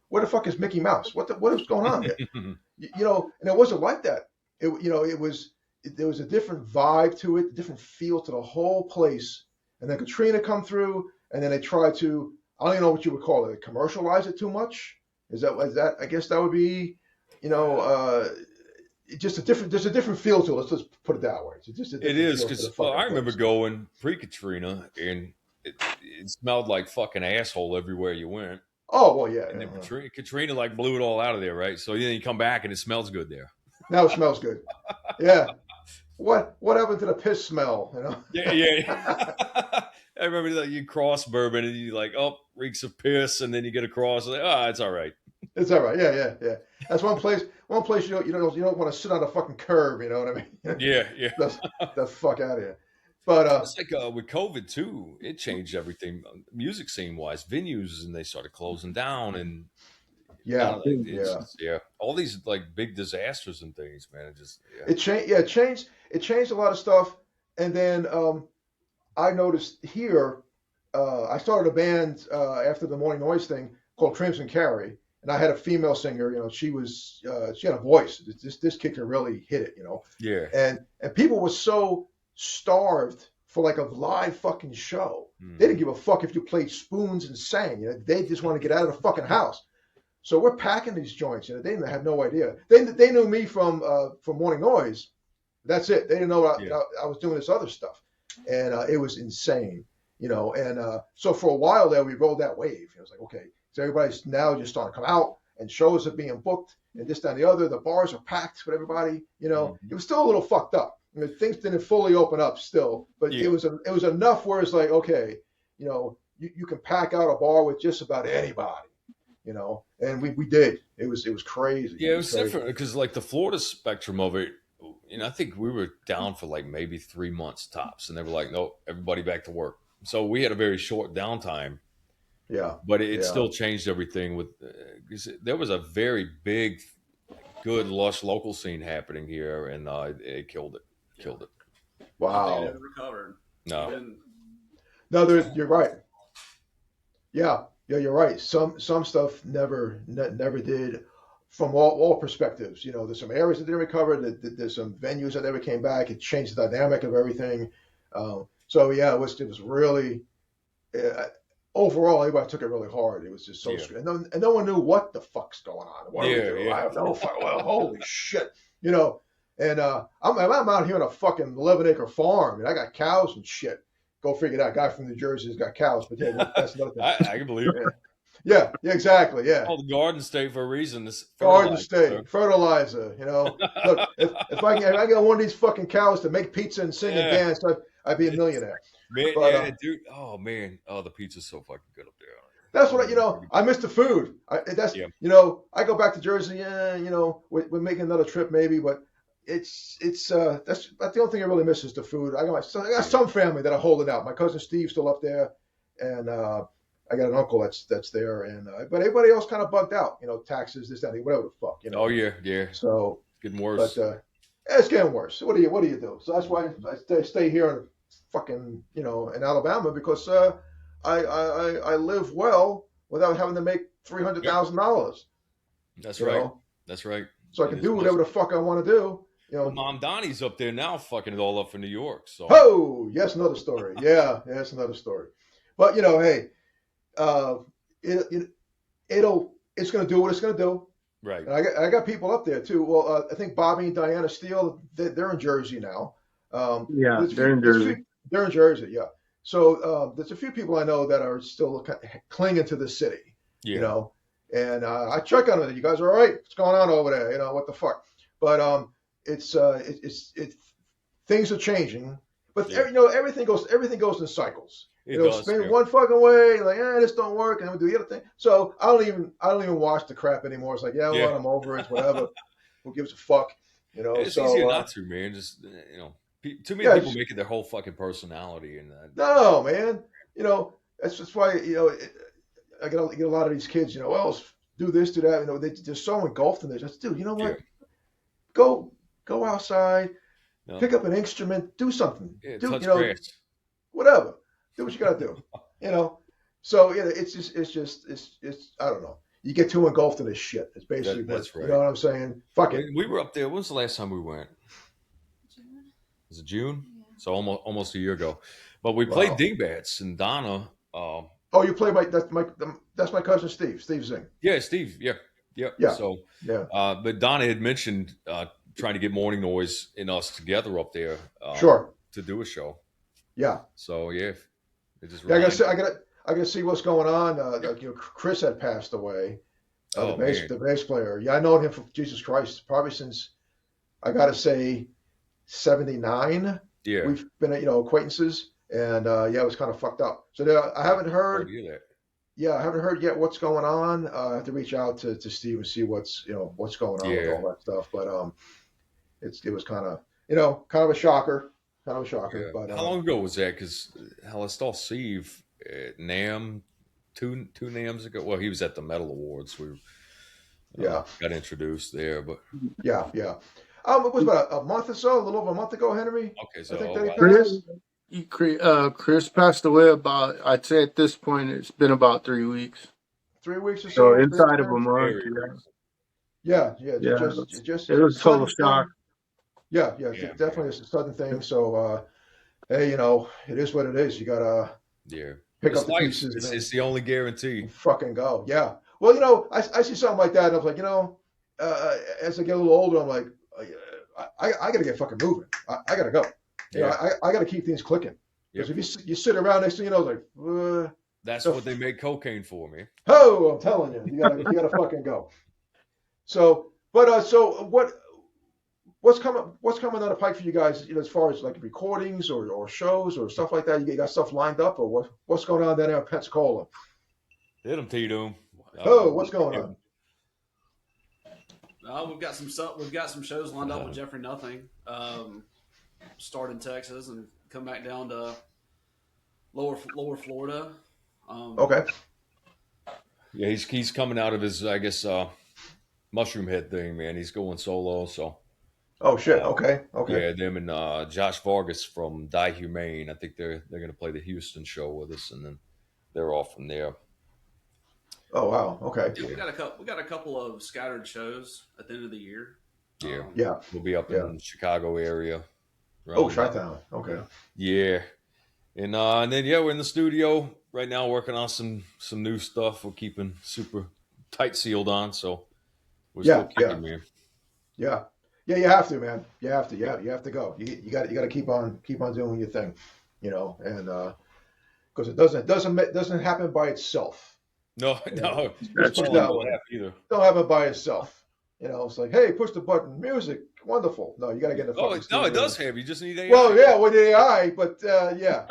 Where the fuck is Mickey Mouse? What is going on here? And it wasn't like that. There was a different vibe to it, a different feel to the whole place. And then Katrina come through, and then they tried to, I don't even know what you would call it, commercialize it too much. Is that? I guess that would be, you know, uh, just a different. There's a different feel to it. Let's just put it that way. It's just a It different is feel to the because fucking I remember place. going pre-Katrina, and it smelled like fucking asshole everywhere you went. Oh well, yeah. And then Yeah. Katrina like blew it all out of there, right? So then you come back and it smells good there. Now it smells good. Yeah. What happened to the piss smell? You know. Yeah. I remember that you cross bourbon and you like, oh, reeks of piss, and then you get across, like, oh, it's all right. It's all right. Yeah. That's one place. One place you don't want to sit on a fucking curb. You know what I mean? Yeah. That's the fuck out of here. But It's like with COVID too, it changed everything, music scene wise, venues, and they started closing down, and I yeah, don't know, yeah. yeah, all these like big disasters and things, man. It just It changed. Yeah, it changed a lot of stuff. And then I noticed here. I started a band after the Morning Noise thing called Crimson Carry, and I had a female singer. You know, she had a voice. This kid can really hit it. You know, yeah. and people were so starved for like a live fucking show. Mm. They didn't give a fuck if you played spoons and sang. You know, they just want to get out of the fucking house. So we're packing these joints. You know, they had no idea. They knew me from Morning Noise. That's it. They didn't know I was doing this other stuff, and it was insane. You know, and so for a while there, we rode that wave. It was like, okay, so everybody's now just starting to come out, and shows are being booked, and this, that, and the other. The bars are packed with everybody. You know, It was still a little fucked up. I mean, things didn't fully open up still, but Yeah. it was enough where it's like, okay, you know, you can pack out a bar with just about anybody. You know, and we did. It was crazy. Yeah, it was different because like the Florida spectrum of it, you know, I think we were down for like maybe 3 months tops, and they were like, no, everybody back to work. So we had a very short downtime. Yeah, but it still changed everything with there was a very big, good, lush local scene happening here, and it killed it. Wow. They never recovered. No. And No, you're right. Yeah, you're right. Some stuff never did from all perspectives. You know, there's some areas that didn't recover. There's some venues that never came back. It changed the dynamic of everything. So yeah, it was really overall everybody took it really hard. It was just so strange, and no one knew what the fuck's going on. What do we do? I have no fuck. Well, holy shit, you know. And I'm out here on a fucking 11-acre farm, and I got cows and shit. Go figure that guy from New Jersey has got cows, but yeah, that's another thing. I can believe it. Yeah, exactly. Yeah. Oh, the Garden State for a reason. Garden State, fertilizer. You know, look, if I get one of these fucking cows to make pizza and sing and dance, I'd be a millionaire. Man, But, dude. Oh man, the pizza's so fucking good up there. That's what I miss the food. You know, I go back to Jersey. You know, we're making another trip maybe, but that's the only thing I really miss is the food. I got some family that are holding out. My cousin Steve's still up there, and I got an uncle that's there, and but everybody else kind of bugged out. You know, taxes, this, that, whatever the fuck. You know. Oh yeah. So getting worse. But it's getting worse. What do you do? So that's why I stay here in fucking in Alabama, because I live well without having to make $300,000. That's right. Know? That's right. So I can do whatever the fuck I want to do. You know, Mom Donnie's up there now, fucking it all up for New York. So. Oh, yes, another story. Yeah, that's another story. But you know, hey, it's going to do what it's going to do. Right. And I got people up there too. Well, I think Bobby and Diana Steele, they're in Jersey now. Yeah, they're in Jersey. They're in Jersey, yeah. So there's a few people I know that are still clinging to the city. Yeah. You know, and I check on them. You guys are all right? What's going on over there? You know, what the fuck? But it's things are changing. But everything goes in cycles. It does, spin one fucking way, like, this don't work, and we do the other thing. So I don't even watch the crap anymore. It's like, well, I'm over it, whatever. Who gives a fuck? You know, it's easier not to, man. Just too many people make it their whole fucking personality, and no, man. You know, that's why I get a lot of these kids. You know, well, do this, do that. You know, they're so engulfed in this. I said, dude, you know what? Yeah. Go outside, pick up an instrument, do something. Yeah, do grass. Whatever. Do what you gotta do. You know. So it's I don't know. You get too engulfed in this shit. It's basically that's right. You know what I'm saying? Fuck it. We were up there. When was the last time we went? June. Was it June? Yeah. So almost a year ago. But we played Dingbats, and Donna. You play that's my cousin Steve. Steve Zing. Yeah, Steve. Yeah. So yeah. but Donna had mentioned trying to get Morning Noise and us together up there Sure. to do a show. Yeah. So yeah, it just Yeah. reminded. I gotta see what's going on. Chris had passed away. Oh man, The bass player. Yeah, I known him for Jesus Christ probably since I gotta say '79. yeah. We've been acquaintances, and yeah, it was kind of fucked up. So I haven't Sorry heard. to hear that. Yeah, I haven't heard yet what's going on. I have to reach out to Steve and see what's going on with Yeah, all that stuff. But it was kind of kind of a shocker, yeah. But How long ago was that? Because hell, I saw Steve at Nam two Nams ago. Well, he was at the Metal Awards. We yeah, got introduced there, but yeah. It was about a month or so, a little over a month ago, Henry. okay. I So think oh, that he wow. passed. Chris passed away about, I'd say at this point, it's been about 3 weeks. 3 weeks or So so. inside of a month, Very yeah. recent. Yeah. Yeah, Just it was a total sudden shock. thing. Yeah. Yeah, Definitely a sudden thing. So hey, it is what it is. You gotta yeah. pick It's up the life. pieces and It's the only guarantee. fucking go. Yeah. Well, I see something like that, and I was like, as I get a little older, I'm like, I got to get fucking moving. I got to go. Yeah. I got to keep things clicking. Because Yep. if you sit around next thing you know, it's like, That's So- what they make cocaine for, man. oh, I'm telling you, you gotta fucking go. So, but so what's coming down the pike for you guys? As far as like recordings or shows or stuff like that. You got stuff lined up, or what's going on down there in Pensacola? Hit them, T-Doom. Oh, what's going on? We've got some stuff. We've got some shows lined up with Jeffrey Nothing. Start in Texas and come back down to lower Florida. Okay. Yeah, he's coming out of his, I guess, mushroom head thing, man. He's going solo, so Oh shit. Okay. yeah, them and Josh Vargas from Die Humane. I think they're going to play the Houston show with us, and then they're off from there. Oh wow. Okay. Yeah, we got a couple of scattered shows at the end of the year. Yeah. Yeah. We'll be up Yeah. in the Chicago area. Oh, around that. Chi-Town. Okay. Yeah, and then yeah, we're in the studio right now working on some new stuff. We're keeping super tight sealed on, so we're Yeah, still kicking, man. Yeah. Yeah. You have to, man. You have to. Yeah. You have to go. You got to keep on doing your thing, and because it doesn't happen by itself. No, no, That's put it don't that don't way. have either. Don't have it by itself. It's like, hey, push the button, music, wonderful. No, you got to get in the Oh, fucking no, studio. it does have. You just need AI. Well, yeah, with AI, but yeah.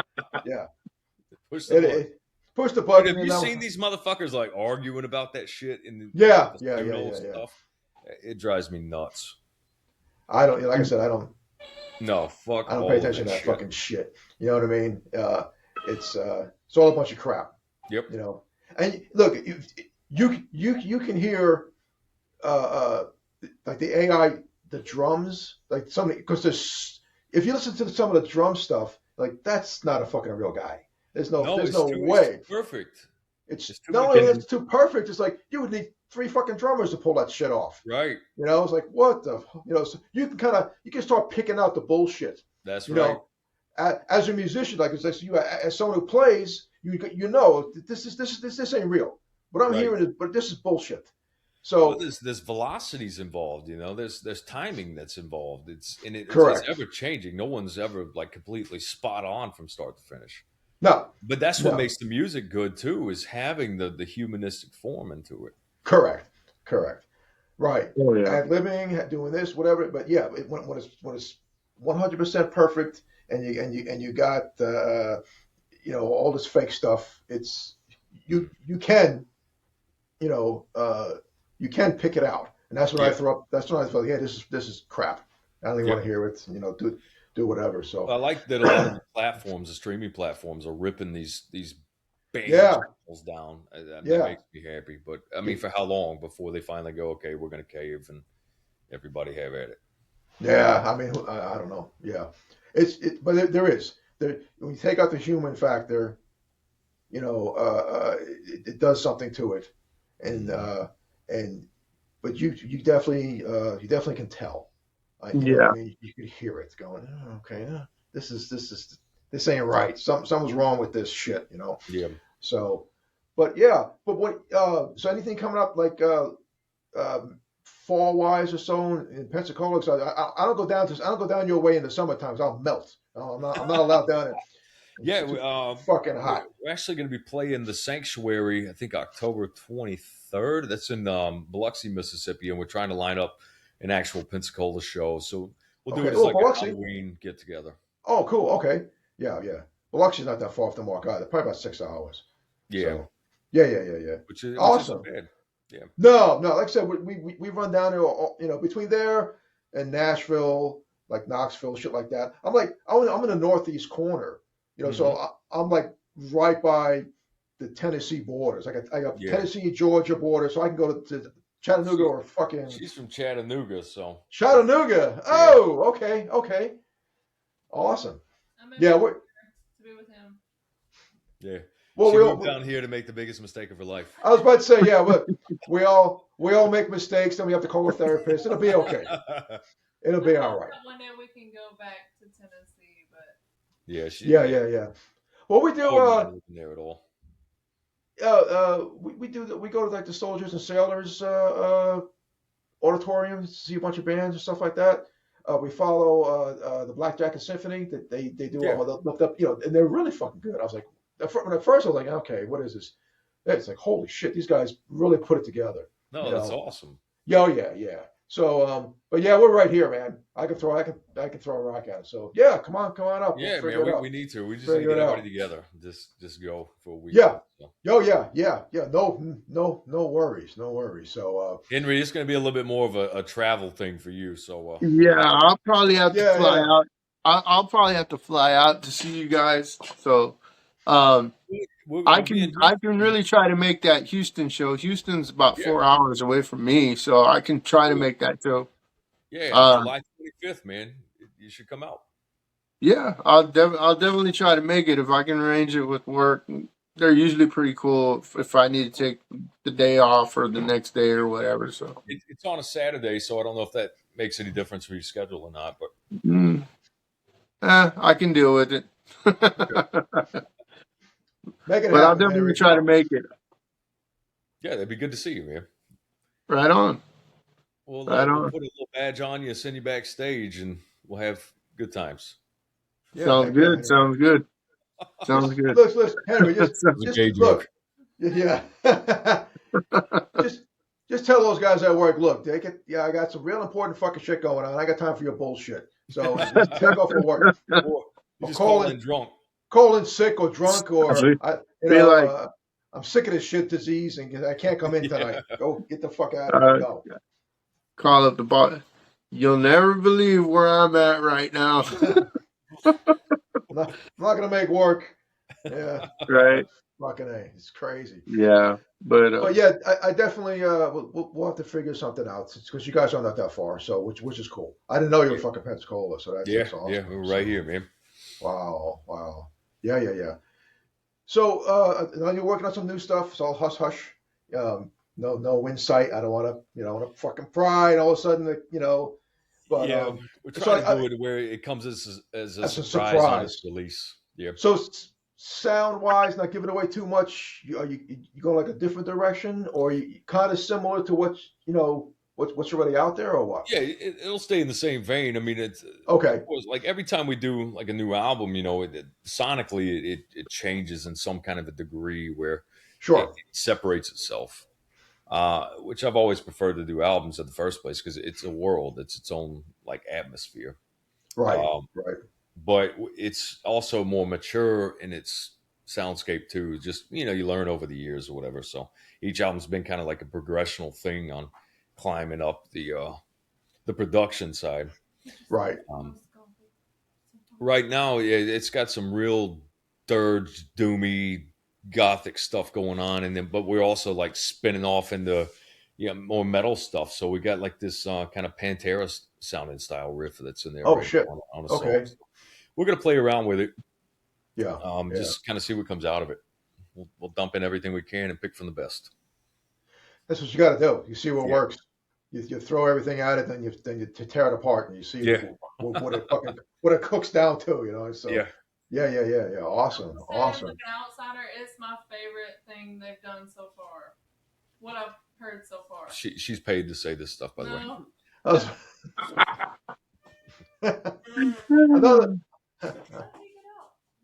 Push the button. Push the Dude, button. have you and now- seen these motherfuckers like arguing about that shit in the Yeah, the yeah, Suno yeah. stuff? It drives me nuts. I don't. Like I said, I don't No, fuck. pay all attention to that shit. fucking shit. You know what I mean? It's all a bunch of crap. Yep. And look, you can hear like the AI, the drums, like because if you listen to some of the drum stuff, like that's not a fucking real guy. There's no way. It's too perfect. It's it's too not only much- it's too perfect. It's like you would need 3 fucking drummers to pull that shit off. Right. It's like what the so you can start picking out the bullshit. That's You right. know, as a musician, like it's like you as someone who plays, you know this ain't real. What I'm Right. hearing is, but this is bullshit. So Well, there's velocities involved, There's timing that's involved. It's Correct. ever changing. No one's ever like completely spot on from start to finish. no, But that's what No. makes the music good too, is having the humanistic form into it. correct, right. Oh yeah. Ad libbing, doing this, whatever. But yeah, when it's 100% perfect, and you got all this fake stuff, it's you can you can pick it out, and that's when I Yeah. throw up. That's when I thought, yeah, this is crap. I don't even Yeah. want to hear it. Do whatever. So I like that a lot of the platforms, the streaming platforms, are ripping these band Yeah. channels down. That Yeah. makes me happy. But I mean, for how long before they finally go, okay, we're going to cave and everybody have at it? yeah, I mean, I don't know. Yeah, but there is when you take out the human factor, it does something to it, and but you definitely can tell. You know what I mean, you could hear it going. Oh, okay, this ain't right. Something's wrong with this shit. Yeah. So, but yeah, but what? So anything coming up like fall wise or so in Pensacola? 'Cause I don't go down your way in the summertime 'cause I'll melt. I'm not allowed down there. It's Yeah, too fucking hot. we're actually going to be playing the Sanctuary. I think October 23rd. That's in Biloxi, Mississippi, and we're trying to line up an actual Pensacola show. So we'll do Okay. it as Oh, like a Biloxi. Halloween get together. Oh, cool. Okay. Yeah, yeah. Biloxi's not that far off the mark either. Probably about 6 hours. Yeah, So, yeah. which isn't Awesome. bad. Yeah, No. Like I said, we run down there, between there and Nashville, like Knoxville, shit like that. I'm in the northeast corner, so I'm like right by the Tennessee borders. I got Yeah. Tennessee, Georgia border, so I can go to Chattanooga or fucking She's from Chattanooga, so Chattanooga. Oh, okay. Awesome. I'm Yeah, to be with him. yeah. Well, she we moved all, down here to make the biggest mistake of her life. I was about to say, yeah, but we all make mistakes, then we have to call a therapist. It'll be okay. It'll be all right. One day we can go back to Tennessee, but Yeah, she. Yeah. Well, we do. I wouldn't mind living there at all. We go to like the Soldiers and Sailors auditorium to see a bunch of bands and stuff like that. We follow the Black Jacket Symphony. That they do all the looked up, and they're really fucking good. I was like, at first I was like, okay, what is this? It's like, holy shit, these guys really put it together. No, that's awesome. Yeah. So, but yeah, we're right here, man. I can throw a rock at it. So yeah, come on up. Yeah, we'll man, we need to. We just need to get everybody together. Just go for a week. Yeah. So. Oh yeah. No worries. So Henry, it's going to be a little bit more of a travel thing for you. So Yeah, I'll probably have to fly out. I'll probably have to fly out to see you guys. So, I can really try to make that Houston show. Houston's about 4 hours away from me, so I can try to make that too. Yeah, July 25th, man. You should come out. Yeah, I'll definitely try to make it if I can arrange it with work. They're usually pretty cool if I need to take the day off or the next day or whatever. So it's on a Saturday, so I don't know if that makes any difference for your schedule or not. But I can deal with it. Make it but happen, I'll definitely Henry. try to make it. Yeah, that'd be good to see you, man. Right on. We'll Right on. put a little badge on you, send you backstage, and we'll have good times. Yeah, Sounds good. Sounds good. Sounds good. Listen, Henry, just look. Yeah. just tell those guys at work, look, I got some real important fucking shit going on. I got time for your bullshit. So just take off from work. Or just call in drunk. Call in sick or drunk or I'm sick of this shit disease and I can't come in tonight. Go get the fuck out of here. Go. Call up the boss. You'll never believe where I'm at right now. I'm not gonna make work. Yeah. Right. Fucking A. It's crazy. Yeah. But yeah, I definitely we'll have to figure something out because you guys are not that far, so which is cool. I didn't know you were fucking Pensacola, so that's awesome. Yeah, we're right here, man. Wow. Yeah. So now you're working on some new stuff. It's all hush. No insight. I don't want to fucking pry and all of a sudden But yeah, we're trying to do it where it comes as a surprise on its release. Yeah. So sound wise, not giving away too much. You go like a different direction, or you kind of similar to what's already out there, or what? Yeah, it'll stay in the same vein. I mean, it's okay. Of course, like every time we do like a new album, sonically it changes in some kind of a degree where it separates itself. Which I've always preferred to do albums in the first place because it's a world, it's its own like atmosphere. Right. But it's also more mature in its soundscape too. Just you learn over the years or whatever. So each album's been kind of like a progressional thing on climbing up the production side. Right. Right now, it's got some real dirge, doomy, gothic stuff going on, but we're also like spinning off into more metal stuff. So we got like this kind of Pantera sounding style riff that's in there. Oh shit! On a song. So we're gonna play around with it. Yeah. Just kind of see what comes out of it. We'll dump in everything we can and pick from the best. That's what you got to do. You see what works. You throw everything at it, then you tear it apart, and you see what it cooks down to. So yeah. Awesome. Looking outsider, it's my favorite thing they've done so far. What I've heard so far. She's paid to say this stuff, by the way. No. another Take it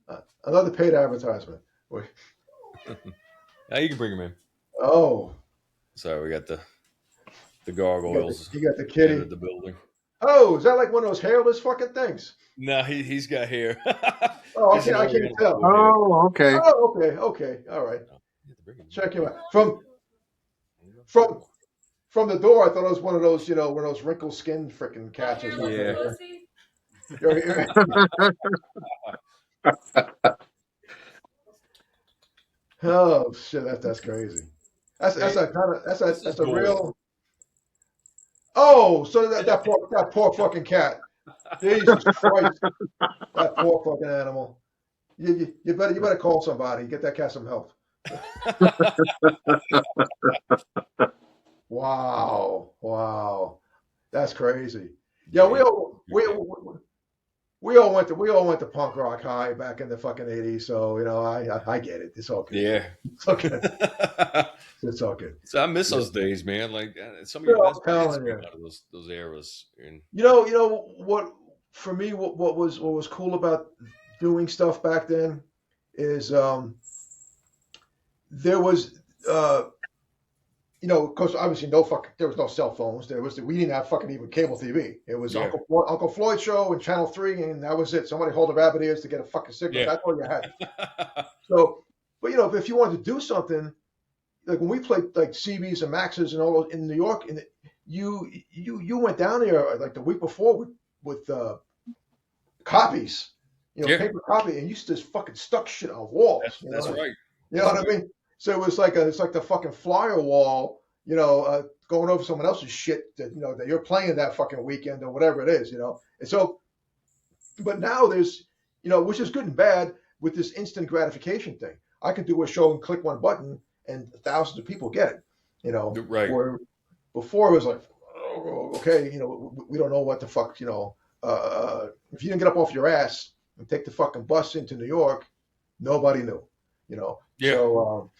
out. another paid advertisement. Now you can bring him in. Oh, So we got the you got gargoyles you got the kitty. entered the building. Oh, is that like one of those hairless fucking things? No, he's got hair. Oh, He's an I can't Oriental tell. beard. Oh, okay. Oh, okay, all right. You have to bring him in. Check him out from the door. I thought it was one of those, one of those wrinkled skin freaking cats or something. Yeah. Pussy. Oh shit, that's crazy. That's a kind of that's a real. Oh, so that poor fucking cat. Jesus Christ, that poor fucking animal. You better call somebody. Get that cat some help. Wow, that's crazy. Yeah, we all went to punk rock high back in the fucking 80s. So I get it. It's okay. Yeah. It's okay. It's okay. So I miss those days, man. Like some of your Yeah, best I'm bands telling came you. out of those eras. And You know what? For me, what was cool about doing stuff back then is there was because obviously there was no cell phones. We didn't have fucking even cable TV. It was Yeah. Uncle Floyd show and Channel 3, and that was it. Somebody hold the rabbit ears to get a fucking signal. Yeah. That's all you had. So, but if you wanted to do something, like when we played like CBs and Maxes and all in New York, and you went down there like the week before with copies, Yeah. paper copy, and you just fucking stuck shit on walls. That's right. You know what I mean? So it's like the fucking flyer wall, going over someone else's shit that that you're playing that fucking weekend or whatever it is, And so, but now there's, which is good and bad with this instant gratification thing. I could do a show and click one button and thousands of people get it, Right. Where before it was like, oh, okay, we don't know what the fuck, if you didn't get up off your ass and take the fucking bus into New York, nobody knew, Yeah. So,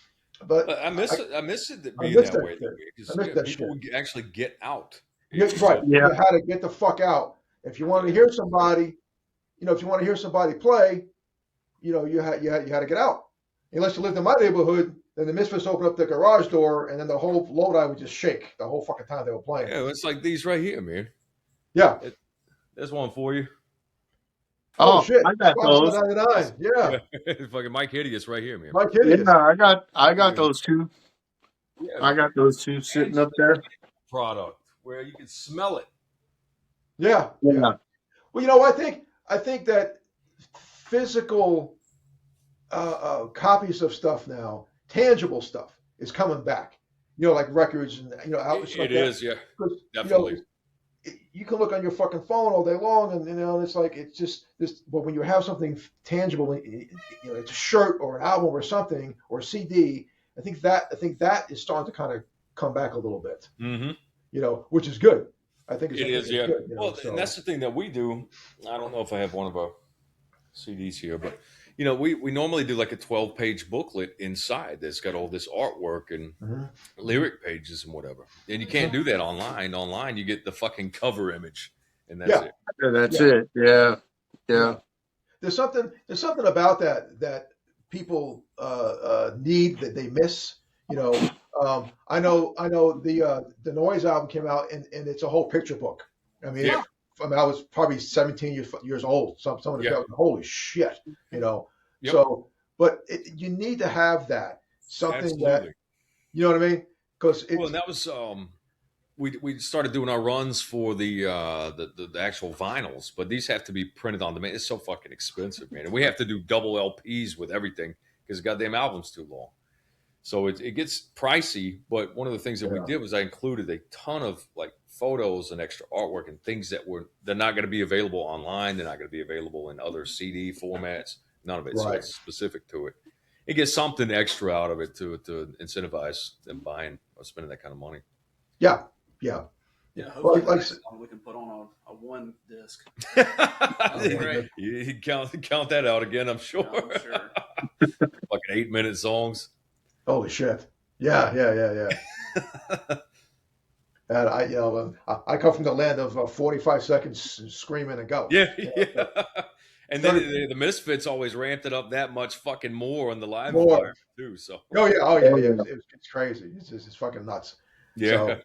but I miss it being miss that that way. shit. Because I miss that people shit. would actually get out. Right. Yeah. You had to get the fuck out. If you want to hear somebody, if you want to hear somebody play, you had to get out. Unless you lived in my neighborhood, then the Misfits opened up the garage door, and then the whole Lodi would just shake the whole fucking time they were playing. Yeah, it's like these right here, man. Yeah. There's one for you. Oh, shit! I got those. $5.99. Yeah. Fucking Mike Hideous right here, man. Mike Hideous. Yeah, I got those two. Yeah, I got those two sitting up there. product where you can smell it. Yeah. Yeah. Well, I think that physical copies of stuff now, tangible stuff, is coming back. Like records and outlets like It that. is, yeah, 'Cause, definitely. you can look on your fucking phone all day long, and it's like it's just this. But when you have something tangible, it's a shirt or an album or something or a CD. I think that is starting to kind of come back a little bit. Mm-hmm. Which is good. I think It is, yeah. good, Well, so. and that's the thing that we do. I don't know if I have one of our CDs here, but we normally do like a 12-page booklet inside that's got all this artwork and Mhm. lyric pages and whatever. And you can't do that online. Online, you get the fucking cover image, and that's Yeah. it. Yeah, that's it. Yeah. There's something about that people need that they miss. I know the Noise album came out and it's a whole picture book. I mean, Yeah. I was probably 17 years old. Some of the Yeah. holy shit, Yep. So, but you need to have that something that Absolutely. you know what I mean? Because Well, and that was we started doing our runs for the actual vinyls, but these have to be printed on demand. It's so fucking expensive, man, and we have to do double LPs with everything because goddamn album's too long. So it gets pricey. But one of the things that we Yeah. did was I included a ton of like photos and extra artwork and things they're not going to be available online. They're not going to be available in other CD formats. None of it. So Right. it's specific to it. It gets something extra out of it to incentivize them buying or spending that kind of money. yeah. Yeah, Well, hopefully like- next time we can put on a one disc. you you count that out again, I'm sure. I'm sure. Fucking 8-minute songs. Holy shit. Yeah. And I come from the land of 45 seconds screaming and go. Yeah, You know, yeah. And then 30 the Misfits always ramped it up that much fucking more on the live more. environment too. So Oh yeah. Oh, yeah. It's crazy. It's fucking nuts. yeah, So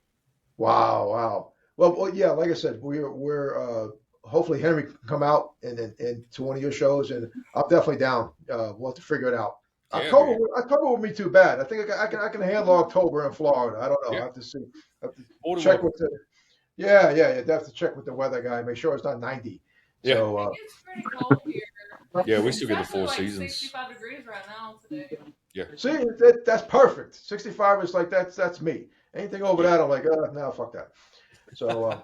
wow. Well, yeah. Like I said, we're hopefully Henry can come out and to one of your shows, and I'm definitely down. We'll have to figure it out. yeah, October would be too bad. I think I can handle October in Florida. I don't know. yeah. I have to see. I have to Border check weather. with the yeah. You have to check with the weather guy. Make sure it's not 90. Yeah, So It gets pretty cold here. yeah. We It's still get the actually four like seasons. 65 degrees right now today. Yeah, see, that's perfect. 65 is like that's me. Anything over that, I'm like, no, fuck that. So,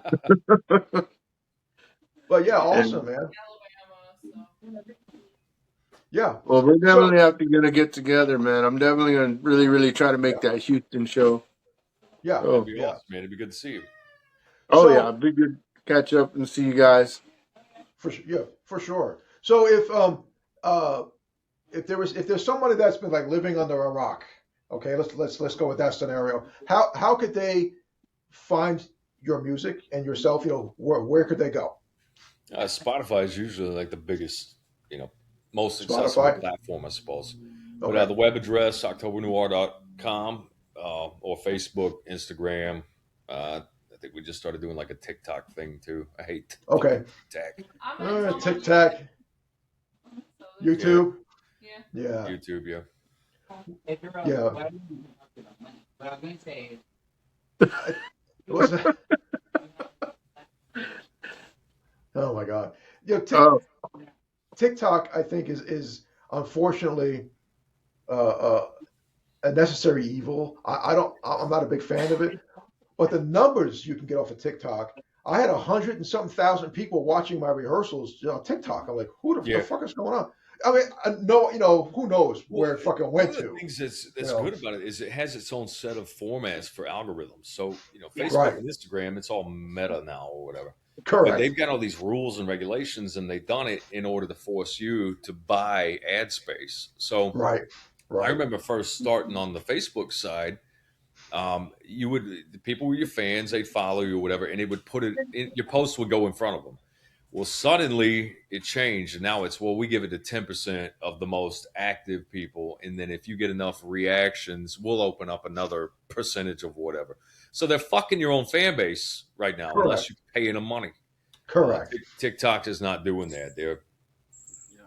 but yeah, awesome, man. Alabama, so. Yeah. Well, we're So definitely have to get together, man. I'm definitely gonna really try to make that Houston show. yeah, that'd Oh, be yeah. awesome, man. It'd be good to see you. oh yeah, So it'd be good to catch up and see you guys. for sure. So if there's somebody that's been like living under a rock, okay, let's go with that scenario. How could they find your music and yourself? You know, where could they go? Spotify is usually like the biggest, most accessible Spotify. platform, I suppose. But Okay. the web address, octobernoir.com, or Facebook, Instagram. I think we just started doing like a TikTok thing too. I hate Okay. TikTok. I'm gonna tell my Tic Tac, music, so there's- YouTube. Yeah. Yeah. YouTube, yeah. Yeah. What's that? Oh my God. You know, Oh, TikTok, I think, is unfortunately a necessary evil. I'm not a big fan of it, but the numbers you can get off of TikTok. I had 100 and something thousand people watching my rehearsals on TikTok. I'm like, who the Yeah. fuck is going on? I mean, no, who knows where it fucking One went of the to? things that's You know. good about it is it has its own set of formats for algorithms. So, Facebook Right. and Instagram, it's all meta now or whatever. But Correct. they've got all these rules and regulations, and they've done it in order to force you to buy ad space. So Right. I remember first starting on the Facebook side. The people were your fans, they'd follow you or whatever, and it would your post would go in front of them. Well, suddenly it changed, and now it's, well, we give it to 10% of the most active people, and then if you get enough reactions, we'll open up another percentage of whatever. So they're fucking your own fan base right now, Correct. unless you're paying them money. Correct. TikTok is not doing that. They're Yeah.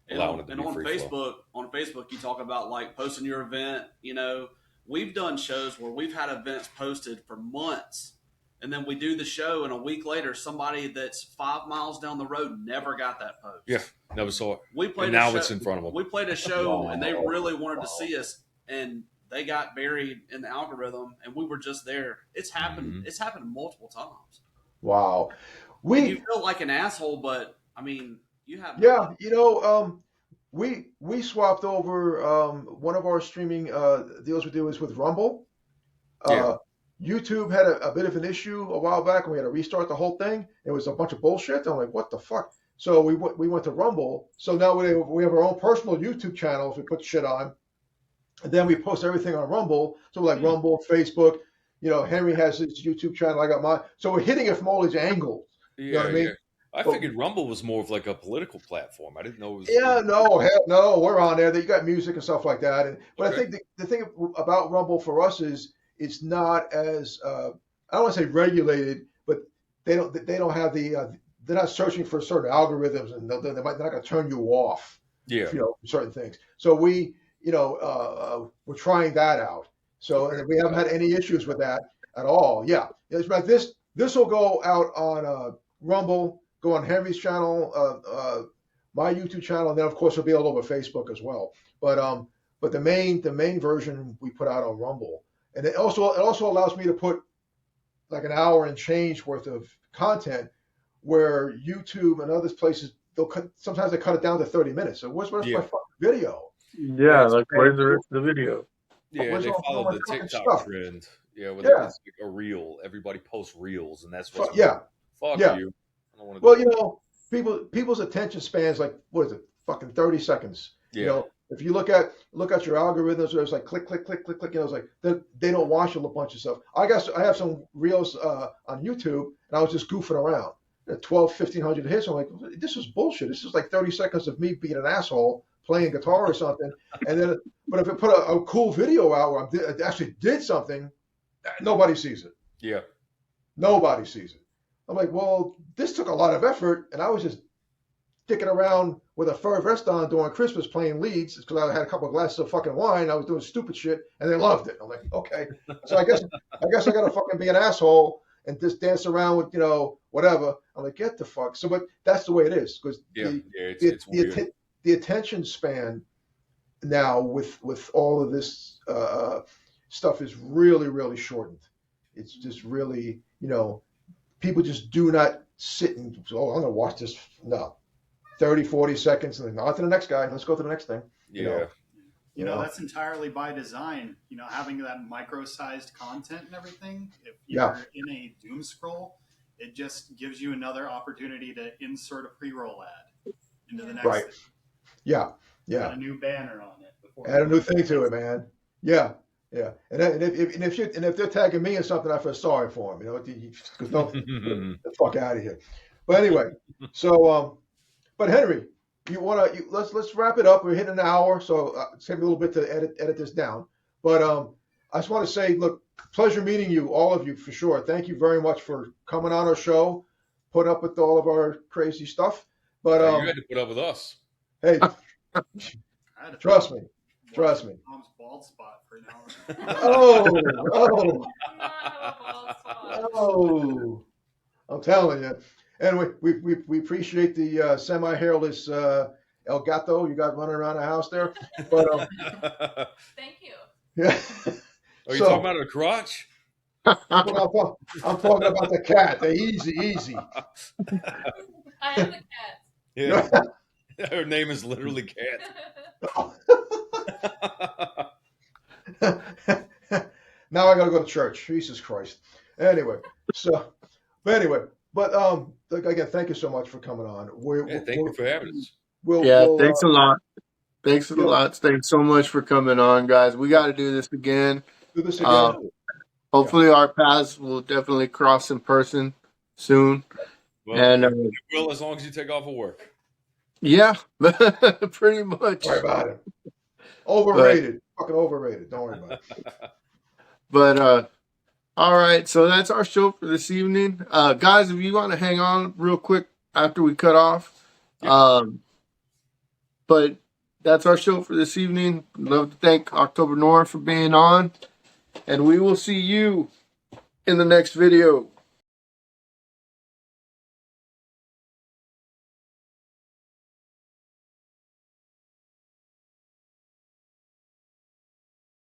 And allowing on, it to and be on free flow. Facebook, you talk about like posting your event. We've done shows where we've had events posted for months, and then we do the show, and a week later, somebody that's 5 miles down the road never got that post. Yeah, never saw it. We played And a now show, it's in front of them. We played a show, and they really wanted to see us, and they got buried in the algorithm, and we were just there. It's happened. Mhm. It's happened multiple times. Wow. And you feel like an asshole, but I mean, you have Yeah, we swapped over one of our streaming deals we do is with Rumble. Yeah. YouTube had a bit of an issue a while back, and we had to restart the whole thing. It was a bunch of bullshit. I'm like, what the fuck? So we went to Rumble. So now we have our own personal YouTube channels. We put shit on, and then we post everything on Rumble. So like Rumble, Facebook. Henry has his YouTube channel. I got mine. So we're hitting it from all these angles. You know what I mean? Yeah. I figured Rumble was more of like a political platform. I didn't know it was. Yeah, no, hell no, we're on there. You got music and stuff like that. But Okay. I think the thing about Rumble for us is it's not as I don't want to say regulated, but they don't have they're not searching for certain algorithms, and they're not going to turn you off. Yeah. Certain things. So we're trying that out. So and we haven't had any issues with that at all. Yeah, it's like this will go out on Rumble. Go on Henry's channel, my YouTube channel, and then of course it'll be all over Facebook as well. But the main version we put out on Rumble, and it also allows me to put like an hour and change worth of content, where YouTube and other places sometimes they cut it down to 30 minutes. So where's my fucking video? yeah. Like, where's the rest of the video? Yeah, Where's they all followed my the fucking TikTok stuff? trend. Yeah, where Yeah. it's like a reel. Everybody posts reels, and that's what's Yeah. Fuck Yeah. you. I don't want to Well, people's attention spans like what is it? Fucking 30 seconds. Yeah. if you look at your algorithms, where it's like click, click, click, click, click, you know, it's like they don't watch a bunch of stuff. I have some reels on YouTube, and I was just goofing around. 12, 1,500 hits. I'm like, this is bullshit. This is like 30 seconds of me being an asshole playing guitar or something. And then, but if I put a cool video out where I actually did something, nobody sees it. Yeah. Nobody sees it. I'm like, well, this took a lot of effort, and I was just dicking around with a fur vest on during Christmas playing leads because I had a couple of glasses of fucking wine. I was doing stupid shit, and they loved it. I'm like, okay, so I guess I gotta fucking be an asshole and just dance around with, you know, whatever. I'm like, get the fuck. So, but that's the way it is because It's weird. The attention span now with all of this stuff is really, really shortened. It's just really, you know, people just do not sit and, oh, I'm going to watch this. No. 30, 40 seconds, and then on to the next guy. Let's go to the next thing. Yeah. You know, that's entirely by design. You know, having that micro-sized content and everything. If you're in a doom scroll, it just gives you another opportunity to insert a pre-roll ad into the next thing. Yeah. Got a new banner on it. Add a new thing to it, man. Yeah. And if they're tagging me in something, I feel sorry for them. You know, because don't get the fuck out of here. But anyway, so but Henry, let's wrap it up. We're hitting an hour, so it's gonna be a little bit to edit this down. But I just want to say, look, pleasure meeting you, all of you, for sure. Thank you very much for coming on our show, putting up with all of our crazy stuff. But you had to put up with us. Hey, trust me. Mom's bald spot for an hour. Oh, I'm telling you. And we appreciate the semi-hairless El Gato you got running around the house there. But Thank you. yeah. Are you talking about a crotch? I'm talking about the cat. The easy. I am the cat. Yeah. Her name is literally Cat. Now I gotta go to church. Jesus Christ. Anyway, but again, thank you so much for coming on. Thank you for having us. Thanks a lot. Thanks a lot. Thanks so much for coming on, guys. We got to do this again. Hopefully, our paths will definitely cross in person soon. Well, and will as long as you take off of work. Yeah, pretty much. Don't worry about it. Overrated. Fucking overrated. Don't worry about it. But all right, so that's our show for this evening. Guys, if you want to hang on real quick after we cut off. But that's our show for this evening. Love to thank October Noir for being on. And we will see you in the next video.